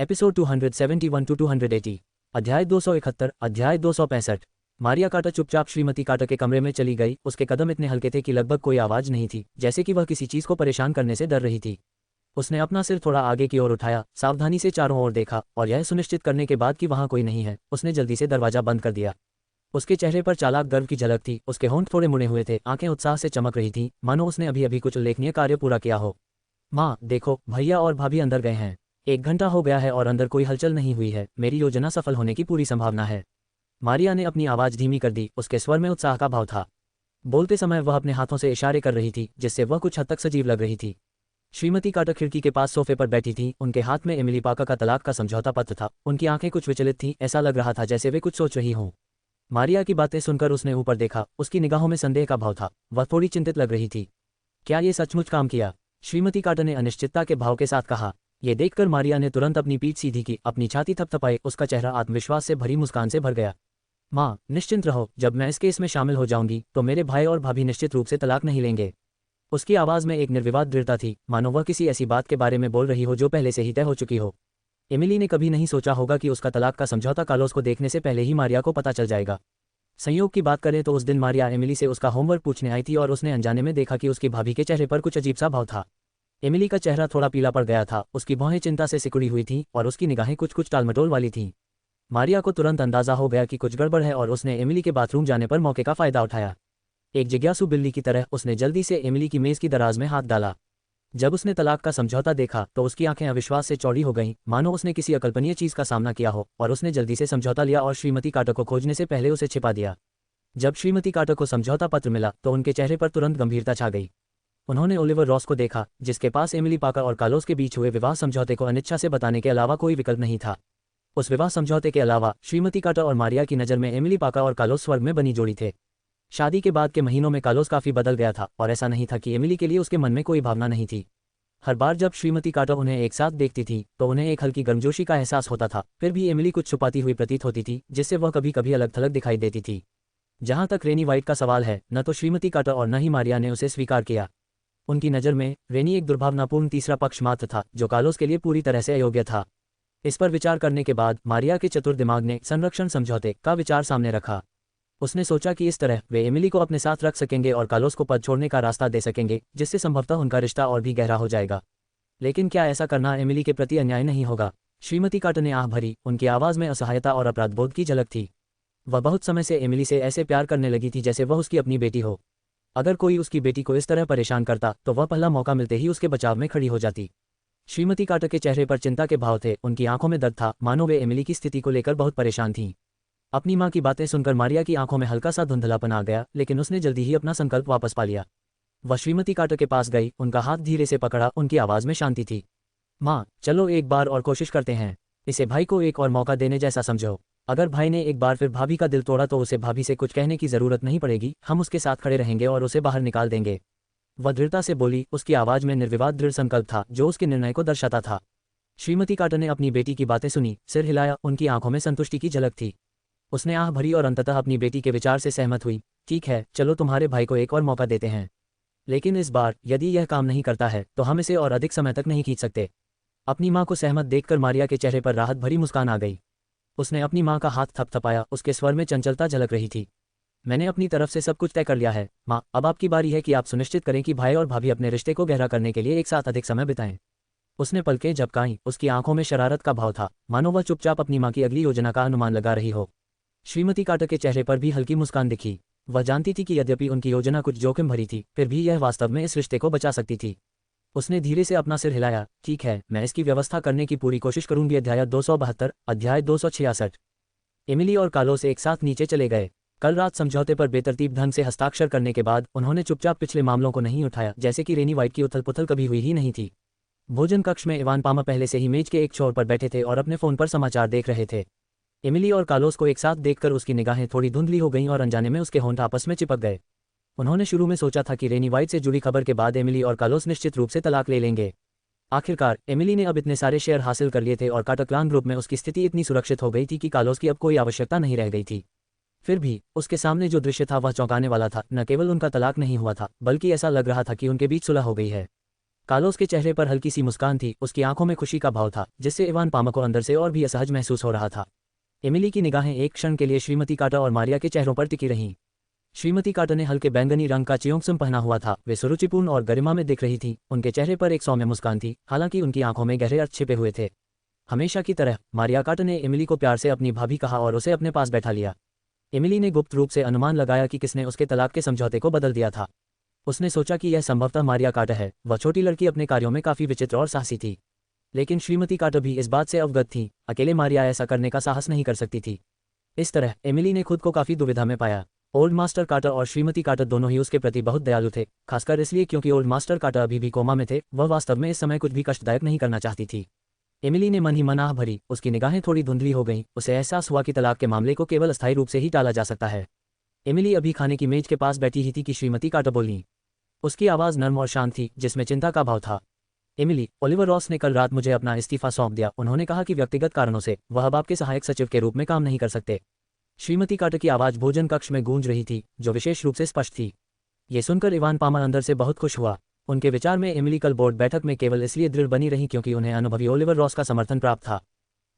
Episode 271 to 280। अध्याय 271। अध्याय 265। Maria quarter चुपचाप श्रीमती कार्टर के कमरे में चली गई। उसके कदम इतने हल्के थे कि लगभग कोई आवाज नहीं थी, जैसे कि वह किसी चीज को परेशान करने से डर रही थी। उसने अपना सिर थोड़ा आगे की ओर उठाया, सावधानी से चारों ओर देखा और यह सुनिश्चित करने के बाद कि वहां कोई नहीं है, उसने जल्दी से दरवाजा बंद कर दिया। उसके चेहरे पर चालाक गर्व की झलक थी, उसके होंठ थोड़े मुड़े हुए थे, आंखें उत्साह से चमक रही थीं, मानो उसने अभी अभी कुछ उल्लेखनीय कार्य पूरा किया हो। माँ देखो, भैया और भाभी अंदर गए हैं। 1 घंटा हो गया है और अंदर कोई हलचल नहीं हुई है। मेरी योजना सफल होने की पूरी संभावना है। मारिया ने अपनी आवाज धीमी कर दी, उसके स्वर में उत्साह का भाव था। बोलते समय वह अपने हाथों से इशारे कर रही थी, जिससे वह कुछ हद तक सजीव लग रही थी। श्रीमती कार्टर खिड़की के पास सोफे पर बैठी थी, उनके हाथ में एमिली पार्कर का तलाक का समझौता पत्र था। उनकी आंखें कुछ विचलित थीं, ऐसा लग रहा था जैसे वे कुछ सोच रही हों। मारिया की बातें सुनकर उसने ऊपर देखा, उसकी निगाहों में संदेह का भाव था। वह थोड़ी चिंतित लग रही थी। क्या ये सचमुच काम किया? श्रीमती कार्टर ने अनिश्चितता के भाव के साथ कहा। ये देखकर मारिया ने तुरंत अपनी पीठ सीधी की, अपनी छाती थपथपाई, उसका चेहरा आत्मविश्वास से भरी मुस्कान से भर गया। माँ निश्चिंत रहो, जब मैं इस केस में शामिल हो जाऊंगी तो मेरे भाई और भाभी निश्चित रूप से तलाक नहीं लेंगे। उसकी आवाज़ में एक निर्विवाद दृढ़ता थी, मानो वह किसी ऐसी बात के बारे में बोल रही हो जो पहले से ही तय हो चुकी हो। एमिली ने कभी नहीं सोचा होगा कि उसका तलाक का समझौता कार्लोस को देखने से पहले ही मारिया को पता चल जाएगा। संयोग की बात करें तो उस दिन मारिया एमिली से उसका होमवर्क पूछने आई थी और उसने अनजाने में देखा कि उसकी भाभी के चेहरे पर कुछ अजीब सा भाव था। एमिली का चेहरा थोड़ा पीला पड़ गया था, उसकी भौहें चिंता से सिकुड़ी हुई थीं और उसकी निगाहें कुछ कुछ टालमटोल वाली थीं। मारिया को तुरंत अंदाजा हो गया कि कुछ गड़बड़ है और उसने एमिली के बाथरूम जाने पर मौके का फायदा उठाया। एक जिज्ञासु बिल्ली की तरह उसने जल्दी से एमिली की मेज की दराज में हाथ डाला। जब उसने तलाक का समझौता देखा तो उसकी आंखें अविश्वास से चौड़ी हो गईं, मानो उसने किसी अकल्पनीय चीज का सामना किया हो, और उसने जल्दी से समझौता लिया और श्रीमती कार्टर को खोजने से पहले उसे छिपा दिया। जब श्रीमती कार्टर को समझौता पत्र मिला तो उनके चेहरे पर तुरंत गंभीरता छा गई। उन्होंने ओलिवर रॉस को देखा, जिसके पास एमिली पार्कर और कार्लोस के बीच हुए विवाह समझौते को अनिच्छा से बताने के अलावा कोई विकल्प नहीं था। उस विवाह समझौते के अलावा श्रीमती कार्टर और मारिया की नज़र में एमिली पार्कर और कार्लोस स्वर्ग में बनी जोड़ी थे। शादी के बाद के महीनों में कार्लोस काफी बदल गया था और ऐसा नहीं था कि एमिली के लिए उसके मन में कोई भावना नहीं थी। हर बार जब श्रीमती कार्टर उन्हें एक साथ देखती थी तो उन्हें एक हल्की गर्मजोशी का एहसास होता था। फिर भी एमिली कुछ छुपाती हुई प्रतीत होती थी, जिससे वह कभी कभी अलग थलग दिखाई देती थी। जहां तक रेनी वाइट का सवाल है, न तो श्रीमती कार्टर और न ही मारिया ने उसे स्वीकार किया। उनकी नज़र में रेनी एक दुर्भावनापूर्ण तीसरा पक्ष मात्र था जो कार्लोस के लिए पूरी तरह से अयोग्य था। इस पर विचार करने के बाद मारिया के चतुर दिमाग ने संरक्षण समझौते का विचार सामने रखा। उसने सोचा कि इस तरह वे एमिली को अपने साथ रख सकेंगे और कार्लोस को पद छोड़ने का रास्ता दे सकेंगे, जिससे संभवतः उनका रिश्ता और भी गहरा हो जाएगा। लेकिन क्या ऐसा करना एमिली के प्रति अन्याय नहीं होगा? श्रीमती कार्टर ने आह भरी, उनकी आवाज़ में असहायता और अपराधबोध की झलक थी। वह बहुत समय से एमिली से ऐसे प्यार करने लगी थी जैसे वह उसकी अपनी बेटी हो। अगर कोई उसकी बेटी को इस तरह परेशान करता तो वह पहला मौका मिलते ही उसके बचाव में खड़ी हो जाती। श्रीमती कार्टर के चेहरे पर चिंता के भाव थे, उनकी आंखों में दर्द था, मानो वे एमिली की स्थिति को लेकर बहुत परेशान थीं। अपनी माँ की बातें सुनकर मारिया की आंखों में हल्का सा धुंधलापन आ गया, लेकिन उसने जल्दी ही अपना संकल्प वापस पा लिया। वह श्रीमती कार्टर के पास गई, उनका हाथ धीरे से पकड़ा, उनकी आवाज़ में शांति थी। माँ चलो एक बार और कोशिश करते हैं। इसे भाई को एक और मौका देने जैसा समझो। अगर भाई ने एक बार फिर भाभी का दिल तोड़ा तो उसे भाभी से कुछ कहने की जरूरत नहीं पड़ेगी, हम उसके साथ खड़े रहेंगे और उसे बाहर निकाल देंगे। वह दृढ़ता से बोली, उसकी आवाज़ में निर्विवाद दृढ़ संकल्प था जो उसके निर्णय को दर्शाता था। श्रीमती कार्टर ने अपनी बेटी की बातें सुनी, सिर हिलाया, उनकी आंखों में संतुष्टि की झलक थी। उसने आह भरी और अंततः अपनी बेटी के विचार से सहमत हुई। ठीक है, चलो तुम्हारे भाई को एक और मौका देते हैं, लेकिन इस बार यदि यह काम नहीं करता है तो हम इसे और अधिक समय तक नहीं खींच सकते। अपनी माँ को सहमत देखकर मारिया के चेहरे पर राहत भरी मुस्कान आ गई। उसने अपनी माँ का हाथ थपथपाया, उसके स्वर में चंचलता झलक रही थी। मैंने अपनी तरफ से सब कुछ तय कर लिया है माँ, अब आपकी बारी है कि आप सुनिश्चित करें कि भाई और भाभी अपने रिश्ते को गहरा करने के लिए एक साथ अधिक समय बिताएं। उसने पलकें झपकाईं, उसकी आंखों में शरारत का भाव था, मानो वह चुपचाप अपनी माँ की अगली योजना का अनुमान लगा रही हो। श्रीमती कार्टर के चेहरे पर भी हल्की मुस्कान दिखी। वह जानती थी कि यद्यपि उनकी योजना कुछ जोखिम भरी थी, फिर भी यह वास्तव में इस रिश्ते को बचा सकती थी। उसने धीरे से अपना सिर हिलाया। ठीक है, मैं इसकी व्यवस्था करने की पूरी कोशिश करूंगी। अध्याय 272। अध्याय 266। एमिली और कार्लोस एक साथ नीचे चले गए। कल रात समझौते पर बेतरतीब ढंग से हस्ताक्षर करने के बाद उन्होंने चुपचाप पिछले मामलों को नहीं उठाया, जैसे कि रेनी वाइट की उथल पुथल कभी हुई ही नहीं थी। भोजन कक्ष में इवान पामर पहले से ही मेज के एक छोर पर बैठे थे और अपने फोन पर समाचार देख रहे थे। एमिली और कार्लोस को एक साथ देखकर उसकी निगाहें थोड़ी धुंधली हो गईं और अनजाने में उसके होंठ आपस में चिपक गए। उन्होंने शुरू में सोचा था कि रेनी वाइट से जुड़ी खबर के बाद एमिली और कार्लोस निश्चित रूप से तलाक ले लेंगे। आखिरकार एमिली ने अब इतने सारे शेयर हासिल कर लिए थे और कार्टर क्लान ग्रुप में उसकी स्थिति इतनी सुरक्षित हो गई थी कि कार्लोस की अब कोई आवश्यकता नहीं रह गई थी। फिर भी उसके सामने जो दृश्य था वह चौंकाने वाला था। न केवल उनका तलाक नहीं हुआ था, बल्कि ऐसा लग रहा था कि उनके बीच सुलह हो गई है। कार्लोस के चेहरे पर हल्की सी मुस्कान थी, उसकी आंखों में खुशी का भाव था, जिससे इवान पामा को अंदर से और भी असहज महसूस हो रहा था। एमिली की निगाहें एक क्षण के लिए श्रीमती कार्टर और मारिया के चेहरों पर टिकी रहीं। श्रीमती कार्टर ने हल्के बैंगनी रंग का चियोंगसम पहना हुआ था, वे सुरुचिपूर्ण और गरिमा में दिख रही थी। उनके चेहरे पर एक सौम्य मुस्कान थी, हालांकि उनकी आंखों में गहरे अर्थ छिपे हुए थे। हमेशा की तरह मारिया कार्टर ने एमिली को प्यार से अपनी भाभी कहा और उसे अपने पास बैठा लिया। एमिली ने गुप्त रूप से अनुमान लगाया कि किसने उसके तलाक के समझौते को बदल दिया था। उसने सोचा कि यह संभवतः मारिया कार्टर है। वह छोटी लड़की अपने कार्यों में काफी विचित्र और साहसी थी, लेकिन श्रीमती कार्टर भी इस बात से अवगत थी। अकेले मारिया ऐसा करने का साहस नहीं कर सकती थी। इस तरह एमिली ने खुद को काफी दुविधा में पाया। ओल्ड मास्टर कार्टर और श्रीमती कार्टर दोनों ही उसके प्रति बहुत दयालु थे, खासकर इसलिए क्योंकि ओल्ड मास्टर कार्टर अभी भी कोमा में थे। वह वास्तव में इस समय कुछ भी कष्टदायक नहीं करना चाहती थी। एमिली ने मन ही मन आह भरी, उसकी निगाहें थोड़ी धुंधली हो गईं। उसे एहसास हुआ कि तलाक के मामले को केवल अस्थायी रूप से ही टाला जा सकता है। एमिली अभी खाने की मेज के पास बैठी ही थी कि श्रीमती कार्टर बोलीं। उसकी आवाज़ नर्म और शांत थी, जिसमें चिंता का भाव था। एमिली, ओलिवर रॉस ने कल रात मुझे अपना इस्तीफा सौंप दिया। उन्होंने कहा कि व्यक्तिगत कारणों से वह अब आपके सहायक सचिव के रूप में काम नहीं कर सकते। श्रीमती कार्टर की आवाज़ भोजन कक्ष में गूंज रही थी, जो विशेष रूप से स्पष्ट थी। ये सुनकर इवान पामा अंदर से बहुत खुश हुआ। उनके विचार में एमिली कल बोर्ड बैठक में केवल इसलिए दृढ़ बनी रही क्योंकि उन्हें अनुभवी ओलिवर रॉस का समर्थन प्राप्त था।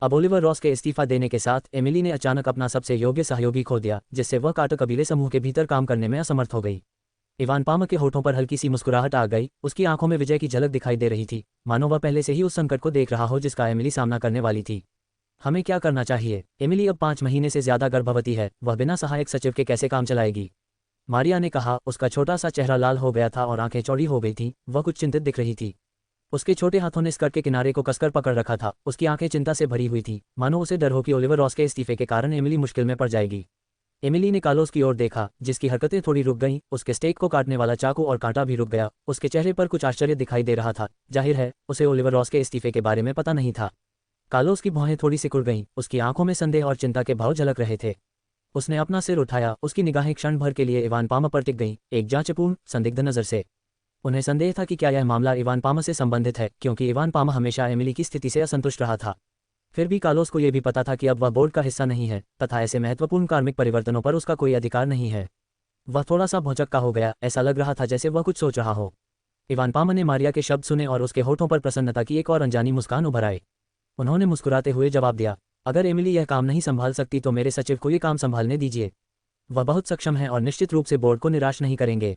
अब ओलिवर रॉस के इस्तीफा देने के साथ एमिली ने अचानक अपना सबसे योग्य सहयोगी खो दिया, जिससे वह कार्टर कबीले समूह के भीतर काम करने में असमर्थ हो गई। इवान पामा के होठों पर हल्की सी मुस्कुराहट आ गई, उसकी आंखों में विजय की झलक दिखाई दे रही थी, मानो वह पहले से ही उस संकट को देख रहा हो जिसका एमिली सामना करने वाली थी। हमें क्या करना चाहिए? एमिली अब 5 महीने से ज्यादा गर्भवती है, वह बिना सहायक सचिव के कैसे काम चलाएगी? मारिया ने कहा। उसका छोटा सा चेहरा लाल हो गया था और आंखें चौड़ी हो गई थीं। वह कुछ चिंतित दिख रही थी। उसके छोटे हाथों ने स्कर्ट के किनारे को कसकर पकड़ रखा था। उसकी आंखें चिंता से भरी हुई थीं, मानो उसे डर हो कि ओलिवर रॉस के इस्तीफे के कारण एमिली मुश्किल में पड़ जाएगी। एमिली ने कार्लोस की ओर देखा, जिसकी हरकतें थोड़ी रुक गईं। उसके स्टेक को काटने वाला चाकू और कांटा भी रुक गया। उसके चेहरे पर कुछ आश्चर्य दिखाई दे रहा था। जाहिर है, उसे ओलिवर रॉस के इस्तीफे के बारे में पता नहीं था। कार्लोस की भौहें थोड़ी सिकुड़ गईं, उसकी आंखों में संदेह और चिंता के भाव झलक रहे थे। उसने अपना सिर उठाया, उसकी निगाहें क्षण भर के लिए इवान पामा पर टिक गईं, एक जांचपूर्ण, संदिग्ध नजर से। उन्हें संदेह था कि क्या यह मामला इवान पामा से संबंधित है, क्योंकि इवान पामा हमेशा एमिली की स्थिति से असंतुष्ट रहा था। फिर भी कार्लोस को यह भी पता था कि अब वह बोर्ड का हिस्सा नहीं है, तथा ऐसे महत्वपूर्ण कार्मिक परिवर्तनों पर उसका कोई अधिकार नहीं है। वह थोड़ा सा भौचक्का हो गया, ऐसा लग रहा था जैसे वह कुछ सोच रहा हो। इवान पामा ने मारिया के शब्द सुने और उसके होठों पर प्रसन्नता की एक और अनजानी मुस्कान उभर आई। उन्होंने मुस्कुराते हुए जवाब दिया, अगर एमिली यह काम नहीं संभाल सकती तो मेरे सचिव को ये काम संभालने दीजिए। वह बहुत सक्षम है और निश्चित रूप से बोर्ड को निराश नहीं करेंगे।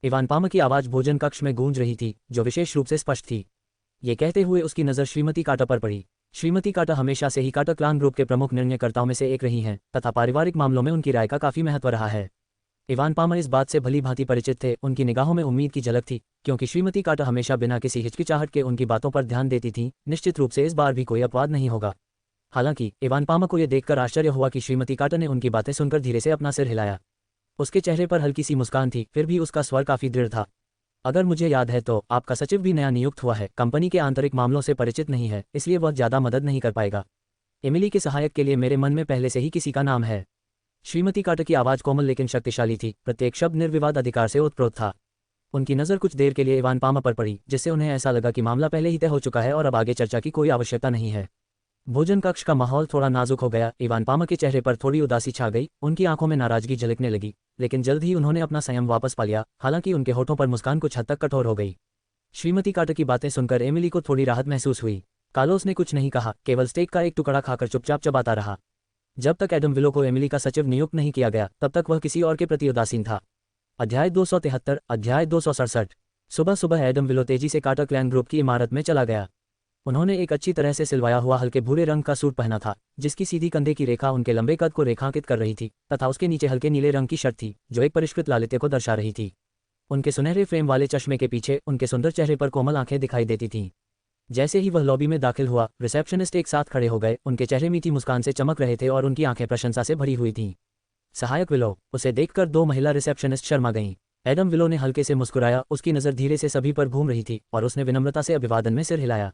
इवान पामा की आवाज़ भोजन कक्ष में गूंज रही थी, जो विशेष रूप से स्पष्ट थी। ये कहते हुए उसकी नज़र श्रीमती कार्टर पर पड़ी। श्रीमती कार्टर हमेशा से ही कार्टर क्लान ग्रुप के प्रमुख निर्णयकर्ताओं में से एक रही हैं, तथा पारिवारिक मामलों में उनकी राय का काफी महत्व रहा है। इवान पामा इस बात से भली भांति परिचित थे। उनकी निगाहों में उम्मीद की झलक थी, क्योंकि श्रीमती कार्टर हमेशा बिना किसी हिचकिचाहट के उनकी बातों पर ध्यान देती थीं। निश्चित रूप से इस बार भी कोई अपवाद नहीं होगा। हालांकि इवान पामा को यह देखकर आश्चर्य हुआ कि श्रीमती कार्टर ने उनकी बातें सुनकर धीरे से अपना सिर हिलाया। उसके चेहरे पर हल्की सी मुस्कान थी, फिर भी उसका स्वर काफी दृढ़ था। अगर मुझे याद है तो आपका सचिव भी नया नियुक्त हुआ है, कंपनी के आंतरिक मामलों से परिचित नहीं है, इसलिए वह ज्यादा मदद नहीं कर पाएगा। एमिली के सहायक के लिए मेरे मन में पहले से ही किसी का नाम है। श्रीमती कार्टर की आवाज़ कोमल लेकिन शक्तिशाली थी, प्रत्येक शब्द निर्विवाद अधिकार से ओतप्रोत था। उनकी नज़र कुछ देर के लिए इवान पामा पर पड़ी, जिससे उन्हें ऐसा लगा कि मामला पहले ही तय हो चुका है और अब आगे चर्चा की कोई आवश्यकता नहीं है। भोजन कक्ष का माहौल थोड़ा नाजुक हो गया। इवान पामा के चेहरे पर थोड़ी उदासी छा गई, उनकी आंखों में नाराजगी झलकने लगी, लेकिन जल्द ही उन्होंने अपना संयम वापस पा लिया। हालांकि उनके होठों पर मुस्कान कुछ हद तक कठोर हो गई। श्रीमती कार्टर की बातें सुनकर एमिली को थोड़ी राहत महसूस हुई। कार्लोस ने कुछ नहीं कहा, केवल स्टेक का एक टुकड़ा खाकर चुपचाप चबाता रहा। जब तक एडम विलो को एमिली का सचिव नियुक्त नहीं किया गया, तब तक वह किसी और के प्रति उदासीन था। अध्याय 273, अध्याय 267। सुबह सुबह एडम विलो तेजी से कार्टर क्लैन ग्रुप की इमारत में चला गया। उन्होंने एक अच्छी तरह से सिलवाया हुआ हल्के भूरे रंग का सूट पहना था, जिसकी सीधी कंधे की रेखा उनके लंबे कद को रेखांकित कर रही थी, तथा उसके नीचे हल्के नीले रंग की शर्ट थी, जो एक परिष्कृत लालित्य को दर्शा रही थी। उनके सुनहरे फ्रेम वाले चश्मे के पीछे उनके सुंदर चेहरे पर कोमल आंखें दिखाई देती थीं। जैसे ही वह लॉबी में दाखिल हुआ, रिसेप्शनिस्ट एक साथ खड़े हो गए। उनके चेहरे मीठी मुस्कान से चमक रहे थे और उनकी आंखें प्रशंसा से भरी हुई थीं। सहायक विलो, उसे देखकर 2 महिला रिसेप्शनिस्ट शर्मा गईं। एडम विलो ने हल्के से मुस्कुराया, उसकी नज़र धीरे से सभी पर घूम रही थी और उसने विनम्रता से अभिवादन में सिर हिलाया।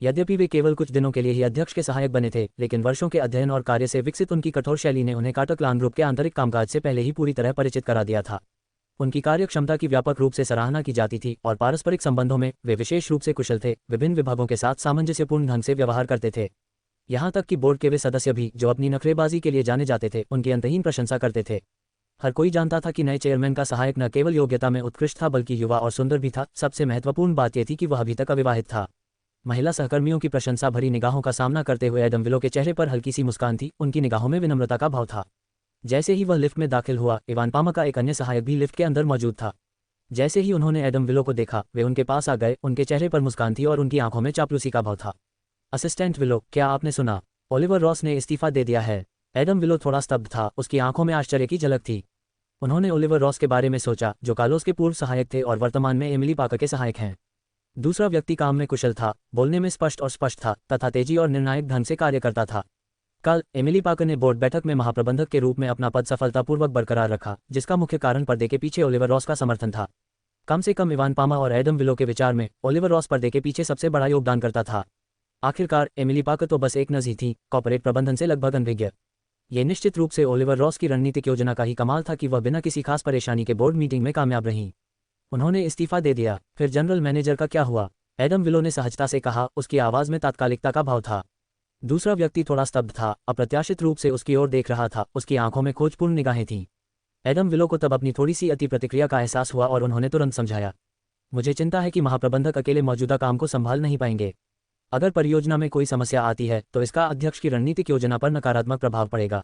यद्यपि वे केवल कुछ दिनों के लिए ही अध्यक्ष के सहायक बने थे, लेकिन वर्षों के अध्ययन और कार्य से विकसित उनकी कठोर शैली ने उन्हें कार्टर क्लान ग्रुप के आंतरिक कामकाज से पहले ही पूरी तरह परिचित करा दिया था। उनकी कार्यक्षमता की व्यापक रूप से सराहना की जाती थी और पारस्परिक संबंधों में वे विशेष रूप से कुशल थे। विभिन्न विभागों के साथ सामंजस्यपूर्ण ढंग से व्यवहार करते थे। यहाँ तक कि बोर्ड के वे सदस्य भी, जो अपनी नखरेबाजी के लिए जाने जाते थे, उनकी अंतहीन प्रशंसा करते थे। हर कोई जानता था कि नए चेयरमैन का सहायक न केवल योग्यता में उत्कृष्ट था बल्कि युवा और सुंदर भी था। सबसे महत्वपूर्ण बात यह थी कि वह अभी तक अविवाहित था। महिला सहकर्मियों की प्रशंसा भरी निगाहों का सामना करते हुए एडम विलो के चेहरे पर हल्की सी मुस्कान थी, उनकी निगाहों में विनम्रता का भाव था। जैसे ही वह लिफ्ट में दाखिल हुआ, इवान पामा का एक अन्य सहायक भी लिफ्ट के अंदर मौजूद था। जैसे ही उन्होंने एडम विलो को देखा, वे उनके पास आ गए। उनके चेहरे पर मुस्कान थी और उनकी आंखों में चापलूसी का भाव था। असिस्टेंट विलो, क्या आपने सुना? ओलिवर रॉस ने इस्तीफा दे दिया है। एडम विलो थोड़ा स्तब्ध था, उसकी आंखों में आश्चर्य की झलक थी। उन्होंने ओलिवर रॉस के बारे में सोचा, जो कार्लोस के पूर्व सहायक थे और वर्तमान में एमिली पाकर के सहायक हैं। दूसरा व्यक्ति काम में कुशल था, बोलने में स्पष्ट था तथा तेजी और निर्णायक ढंग से कार्य करता था। कल एमिली पाकर ने बोर्ड बैठक में महाप्रबंधक के रूप में अपना पद सफलतापूर्वक बरकरार रखा, जिसका मुख्य कारण पर्दे के पीछे ओलिवर रॉस का समर्थन था। कम से कम इवान पामा और एडम विलो के विचार में ओलिवर रॉस पर्दे के पीछे सबसे बड़ा योगदान करता था। आखिरकार एमिली पाकर तो बस एक नज़ी थी, कॉर्पोरेट प्रबंधन से लगभग अनभिज्ञ। ये निश्चित रूप से ओलिवर रॉस की रणनीतिक योजना का ही कमाल था कि वह बिना किसी खास परेशानी के बोर्ड मीटिंग में कामयाब रहीं। उन्होंने इस्तीफा दे दिया। फिर जनरल मैनेजर का क्या हुआ? एडम विलो ने सहजता से कहा, उसकी आवाज़ में तात्कालिकता का भाव था। दूसरा व्यक्ति थोड़ा स्तब्ध था, अप्रत्याशित रूप से उसकी ओर देख रहा था, उसकी आंखों में खोजपूर्ण निगाहें थीं। एडम विलो को तब अपनी थोड़ी सी अति प्रतिक्रिया का एहसास हुआ और उन्होंने तुरंत समझाया, मुझे चिंता है कि महाप्रबंधक अकेले मौजूदा काम को संभाल नहीं पाएंगे। अगर परियोजना में कोई समस्या आती है तो इसका अध्यक्ष की रणनीतिक योजना पर नकारात्मक प्रभाव पड़ेगा।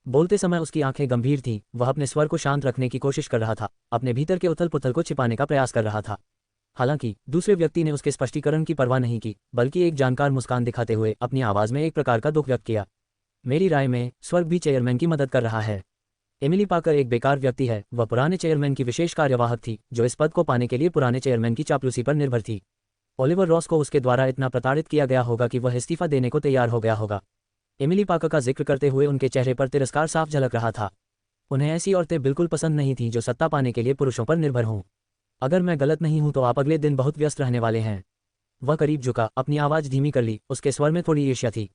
बोलते समय उसकी आंखें गंभीर थीं, वह अपने स्वर को शांत रखने की कोशिश कर रहा था, अपने भीतर के उथल पुथल को छिपाने का प्रयास कर रहा था। हालांकि दूसरे व्यक्ति ने उसके स्पष्टीकरण की परवाह नहीं की, बल्कि एक जानकार मुस्कान दिखाते हुए अपनी आवाज़ में एक प्रकार का दुख व्यक्त किया। मेरी राय में स्वर्ग भी चेयरमैन की मदद कर रहा है। एमिली पाकर एक बेकार व्यक्ति है, वह पुराने चेयरमैन की विशेष कार्यवाहक थी, जो इस पद को पाने के लिए पुराने चेयरमैन की चापलूसी पर निर्भर थी। ओलिवर रॉस को उसके द्वारा इतना प्रताड़ित किया गया होगा कि वह इस्तीफा देने को तैयार हो गया होगा। एमिली पाकर का जिक्र करते हुए उनके चेहरे पर तिरस्कार साफ झलक रहा था। उन्हें ऐसी औरतें बिल्कुल पसंद नहीं थीं जो सत्ता पाने के लिए पुरुषों पर निर्भर हों। अगर मैं गलत नहीं हूं तो आप अगले दिन बहुत व्यस्त रहने वाले हैं। वह करीब झुका, अपनी आवाज़ धीमी कर ली, उसके स्वर में थोड़ी ईर्ष्या थी।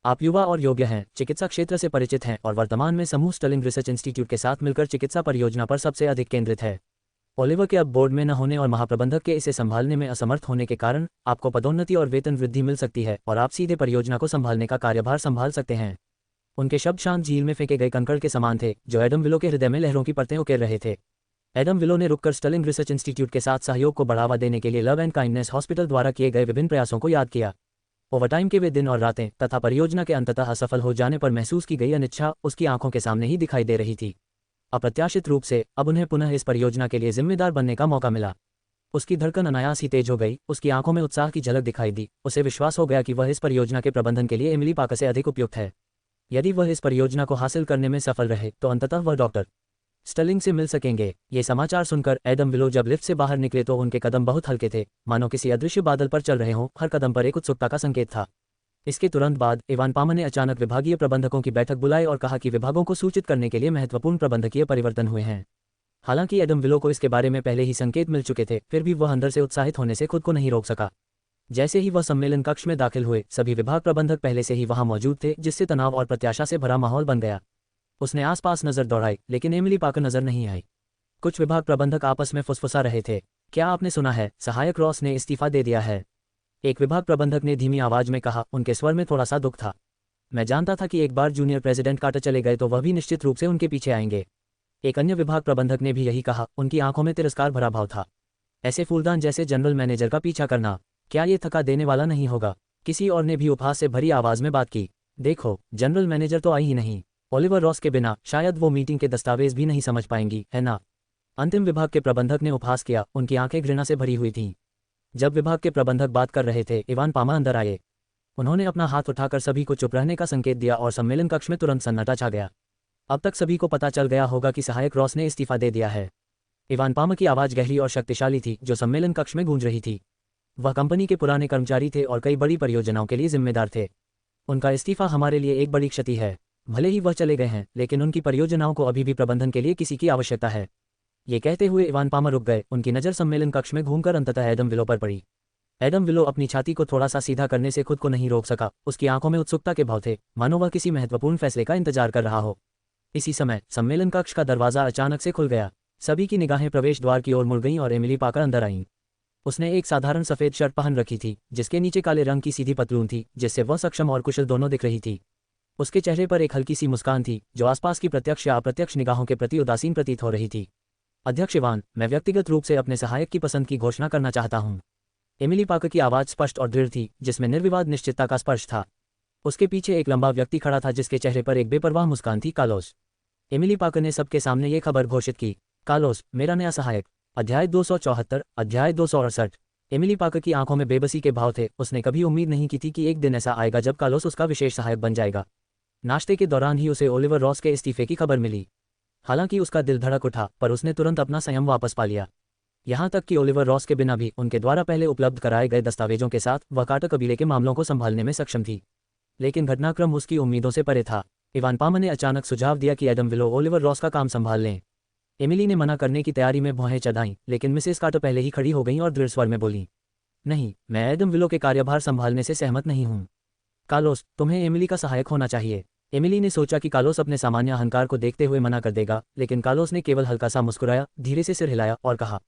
आप युवा और योग्य हैं, चिकित्सा क्षेत्र से परिचित हैं और वर्तमान में समूह स्टर्लिंग रिसर्च इंस्टीट्यूट के साथ मिलकर चिकित्सा परियोजना पर सबसे अधिक केंद्रित है। ओलिवर के अब बोर्ड में न होने और महाप्रबंधक के इसे संभालने में असमर्थ होने के कारण आपको पदोन्नति और वेतन वृद्धि मिल सकती है और आप सीधे परियोजना को संभालने का कार्यभार संभाल सकते हैं। उनके शब्द शांत झील में फेंके गए कंकड़ के समान थे, जो एडम विलो के हृदय में लहरों की परतें उकेर रहे थे। एडम विलो ने रुककर स्टर्लिंग रिसर्च इंस्टीट्यूट के साथ सहयोग को बढ़ावा देने के लिए लव एंड काइंडनेस हॉस्पिटल द्वारा किए गए विभिन्न प्रयासों को याद किया। ओवरटाइम के वे दिन और रातें तथा परियोजना के अंततः असफल हो जाने पर महसूस की गई अनिच्छा उसकी आंखों के सामने ही दिखाई दे रही थी। अप्रत्याशित रूप से अब उन्हें पुनः इस परियोजना के लिए जिम्मेदार बनने का मौका मिला। उसकी धड़कन अनायास ही तेज हो गई, उसकी आंखों में उत्साह की झलक दिखाई दी। उसे विश्वास हो गया कि वह इस परियोजना के प्रबंधन के लिए एमिली पाकर से अधिक उपयुक्त है। यदि वह इस परियोजना को हासिल करने में सफल रहे तो अंततः वह डॉक्टर स्टर्लिंग से मिल सकेंगे। ये समाचार सुनकर एडम विलो जब लिफ्ट से बाहर निकले तो उनके कदम बहुत हल्के थे, मानो किसी अदृश्य बादल पर चल रहे हों। हर कदम पर एक उत्सुकता का संकेत था। इसके तुरंत बाद इवान पामा ने अचानक विभागीय प्रबंधकों की बैठक बुलाई और कहा कि विभागों को सूचित करने के लिए महत्वपूर्ण प्रबंधकीय परिवर्तन हुए हैं। हालांकि एडम विलो को इसके बारे में पहले ही संकेत मिल चुके थे, फिर भी वह अंदर से उत्साहित होने से खुद को नहीं रोक सका। जैसे ही वह सम्मेलन कक्ष में दाखिल हुए, सभी विभाग प्रबंधक पहले से ही वहां मौजूद थे, जिससे तनाव और प्रत्याशा से भरा माहौल बन गया। उसने आसपास नजर दौड़ाई, लेकिन एमिली पाकर नजर नहीं आई। कुछ विभाग प्रबंधक आपस में फुसफुसा रहे थे। क्या आपने सुना है, सहायक रॉस ने इस्तीफा दे दिया है? एक विभाग प्रबंधक ने धीमी आवाज में कहा, उनके स्वर में थोड़ा सा दुख था। मैं जानता था कि एक बार जूनियर प्रेसिडेंट कार्टर चले गए तो वह भी निश्चित रूप से उनके पीछे आएंगे। एक अन्य विभाग प्रबंधक ने भी यही कहा, उनकी आंखों में तिरस्कार भरा भाव था। ऐसे फूलदान जैसे जनरल मैनेजर का पीछा करना, क्या ये थका देने वाला नहीं होगा? किसी और ने भी उपहास से भरी आवाज में बात की। देखो, जनरल मैनेजर तो आई ही नहीं। ओलिवर रॉस के बिना शायद वो मीटिंग के दस्तावेज भी नहीं समझ पाएंगी, है ना? अंतिम विभाग के प्रबंधक ने उपहास किया, उनकी आंखें घृणा से भरी हुई थीं। जब विभाग के प्रबंधक बात कर रहे थे, इवान पामा अंदर आए। उन्होंने अपना हाथ उठाकर सभी को चुप रहने का संकेत दिया और सम्मेलन कक्ष में तुरंत सन्नाटा छा गया। अब तक सभी को पता चल गया होगा कि सहायक रॉस ने इस्तीफा दे दिया है। इवान पामा की आवाज़ गहरी और शक्तिशाली थी, जो सम्मेलन कक्ष में गूंज रही थी। वह कंपनी के पुराने कर्मचारी थे और कई बड़ी परियोजनाओं के लिए जिम्मेदार थे। उनका इस्तीफा हमारे लिए एक बड़ी क्षति है। भले ही वह चले गए हैं, लेकिन उनकी परियोजनाओं को अभी भी प्रबंधन के लिए किसी की आवश्यकता है। ये कहते हुए इवान पामा रुक गए, उनकी नज़र सम्मेलन कक्ष में घूमकर अंततः एडम विलो पर पड़ी। एडम विलो अपनी छाती को थोड़ा सा सीधा करने से खुद को नहीं रोक सका। उसकी आंखों में उत्सुकता के भाव थे, मानो वह किसी महत्वपूर्ण फैसले का इंतजार कर रहा हो। इसी समय सम्मेलन कक्ष का दरवाजा अचानक से खुल गया। सभी की निगाहें प्रवेश द्वार की ओर मुड़ गईं और एमिली पाकर अंदर आईं। उसने एक साधारण सफ़ेद शर्ट पहन रखी थी, जिसके नीचे काले रंग की सीधी पतलून थी, जिससे वह सक्षम और कुशल दोनों दिख रही थी। उसके चेहरे पर एक हल्की सी मुस्कान थी जो आसपास की प्रत्यक्ष या अप्रत्यक्ष निगाहों के प्रति उदासीन प्रतीत हो रही थी। अध्यक्ष इवान, मैं व्यक्तिगत रूप से अपने सहायक की पसंद की घोषणा करना चाहता हूँ। एमिली पाकर की आवाज़ स्पष्ट और दृढ़ थी, जिसमें निर्विवाद निश्चितता का स्पर्श था। उसके पीछे एक लंबा व्यक्ति खड़ा था जिसके चेहरे पर एक बेपरवाह मुस्कान थी। कार्लोस। एमिली पाकर ने सबके सामने ये खबर घोषित की, कार्लोस, मेरा नया सहायक। अध्याय 274, अध्याय 268। एमिली पाकर की आंखों में बेबसी के भाव थे। उसने कभी उम्मीद नहीं की थी कि एक दिन ऐसा आएगा जब कार्लोस उसका विशेष सहायक बन जाएगा। नाश्ते के दौरान ही उसे ओलिवर रॉस के इस्तीफे की खबर मिली। हालांकि उसका दिल धड़क उठा, पर उसने तुरंत अपना संयम वापस पा लिया। यहाँ तक कि ओलिवर रॉस के बिना भी उनके द्वारा पहले उपलब्ध कराए गए दस्तावेजों के साथ वह कार्टर कबीले के मामलों को संभालने में सक्षम थी। लेकिन घटनाक्रम उसकी उम्मीदों से परे था। इवान पामर ने अचानक सुझाव दिया कि एडम विलो ओलिवर रॉस का काम संभाल लें। एमिली ने मना करने की तैयारी में भौहें चढ़ाईं, लेकिन मिसेस कार्टर पहले ही खड़ी हो गईं और दृढ़ स्वर में बोलीं, नहीं, मैं एडम विलो के कार्यभार संभालने से सहमत नहीं हूँ। कार्लोस, तुम्हें एमिली का सहायक होना चाहिए। एमिली ने सोचा कि कार्लोस अपने सामान्य अहंकार को देखते हुए मना कर देगा, लेकिन कार्लोस ने केवल हल्का सा मुस्कुराया, धीरे से सिर हिलाया और कहा,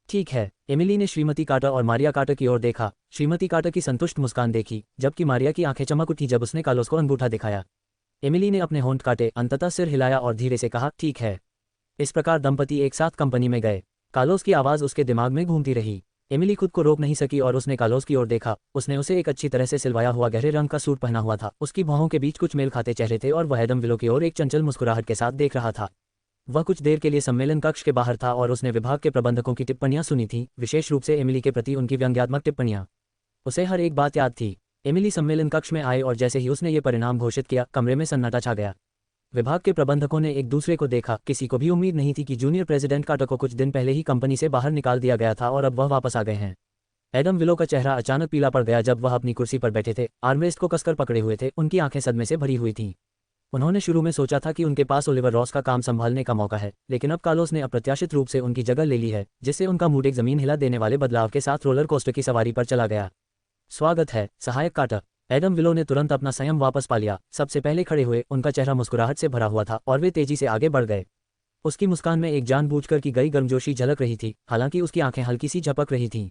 ठीक है। एमिली ने श्रीमती कार्टर और मारिया कार्टर की ओर देखा। श्रीमती कार्टर की संतुष्ट मुस्कान देखी, जबकि मारिया की आंखें चमक उठी जब उसने कार्लोस को अंगूठा दिखाया। एमिली ने अपने होंठ काटे, अंततः सिर हिलाया और धीरे से कहा, ठीक है। इस प्रकार दंपति एक साथ कंपनी में गए। कार्लोस की आवाज़ उसके दिमाग में घूमती रही। एमिली खुद को रोक नहीं सकी और उसने कार्लोस की ओर देखा। उसने उसे एक अच्छी तरह से सिलवाया हुआ गहरे रंग का सूट पहना हुआ था। उसकी भौहों के बीच कुछ मेल खाते चेहरे थे और वह एडम विलो की ओर एक चंचल मुस्कुराहट के साथ देख रहा था। वह कुछ देर के लिए सम्मेलन कक्ष के बाहर था और उसने विभाग के प्रबंधकों की टिप्पणियां सुनी थीं, विशेष रूप से एमिली के प्रति उनकी व्यंग्यात्मक टिप्पणियां। उसे हर एक बात याद थी। एमिली सम्मेलन कक्ष में आए और जैसे ही उसने ये परिणाम घोषित किया, कमरे में सन्नाटा छा गया। विभाग के प्रबंधकों ने एक दूसरे को देखा। किसी को भी उम्मीद नहीं थी कि जूनियर प्रेसिडेंट कार्टर को कुछ दिन पहले ही कंपनी से बाहर निकाल दिया गया था और अब वह वापस आ गए हैं। एडम विलो का चेहरा अचानक पीला पड़ गया जब वह अपनी कुर्सी पर बैठे थे, आर्मरेस्ट को कसकर पकड़े हुए थे। उनकी आंखें सदमे से भरी हुई थीं। उन्होंने शुरू में सोचा था कि उनके पास ओलिवर रॉस का काम संभालने का मौका है, लेकिन अब कार्लोस ने अप्रत्याशित रूप से उनकी जगह ले ली है, जिससे उनका मूड एक जमीन हिला देने वाले बदलाव के साथ रोलर कोस्टर की सवारी पर चला गया। स्वागत है, सहायक कार्टर। एडम विलो ने तुरंत अपना संयम वापस पा लिया। सबसे पहले खड़े हुए, उनका चेहरा मुस्कुराहट से भरा हुआ था और वे तेजी से आगे बढ़ गए। उसकी मुस्कान में एक जानबूझकर की गई गर्मजोशी झलक रही थी, हालांकि उसकी आंखें हल्की सी झपक रही थीं।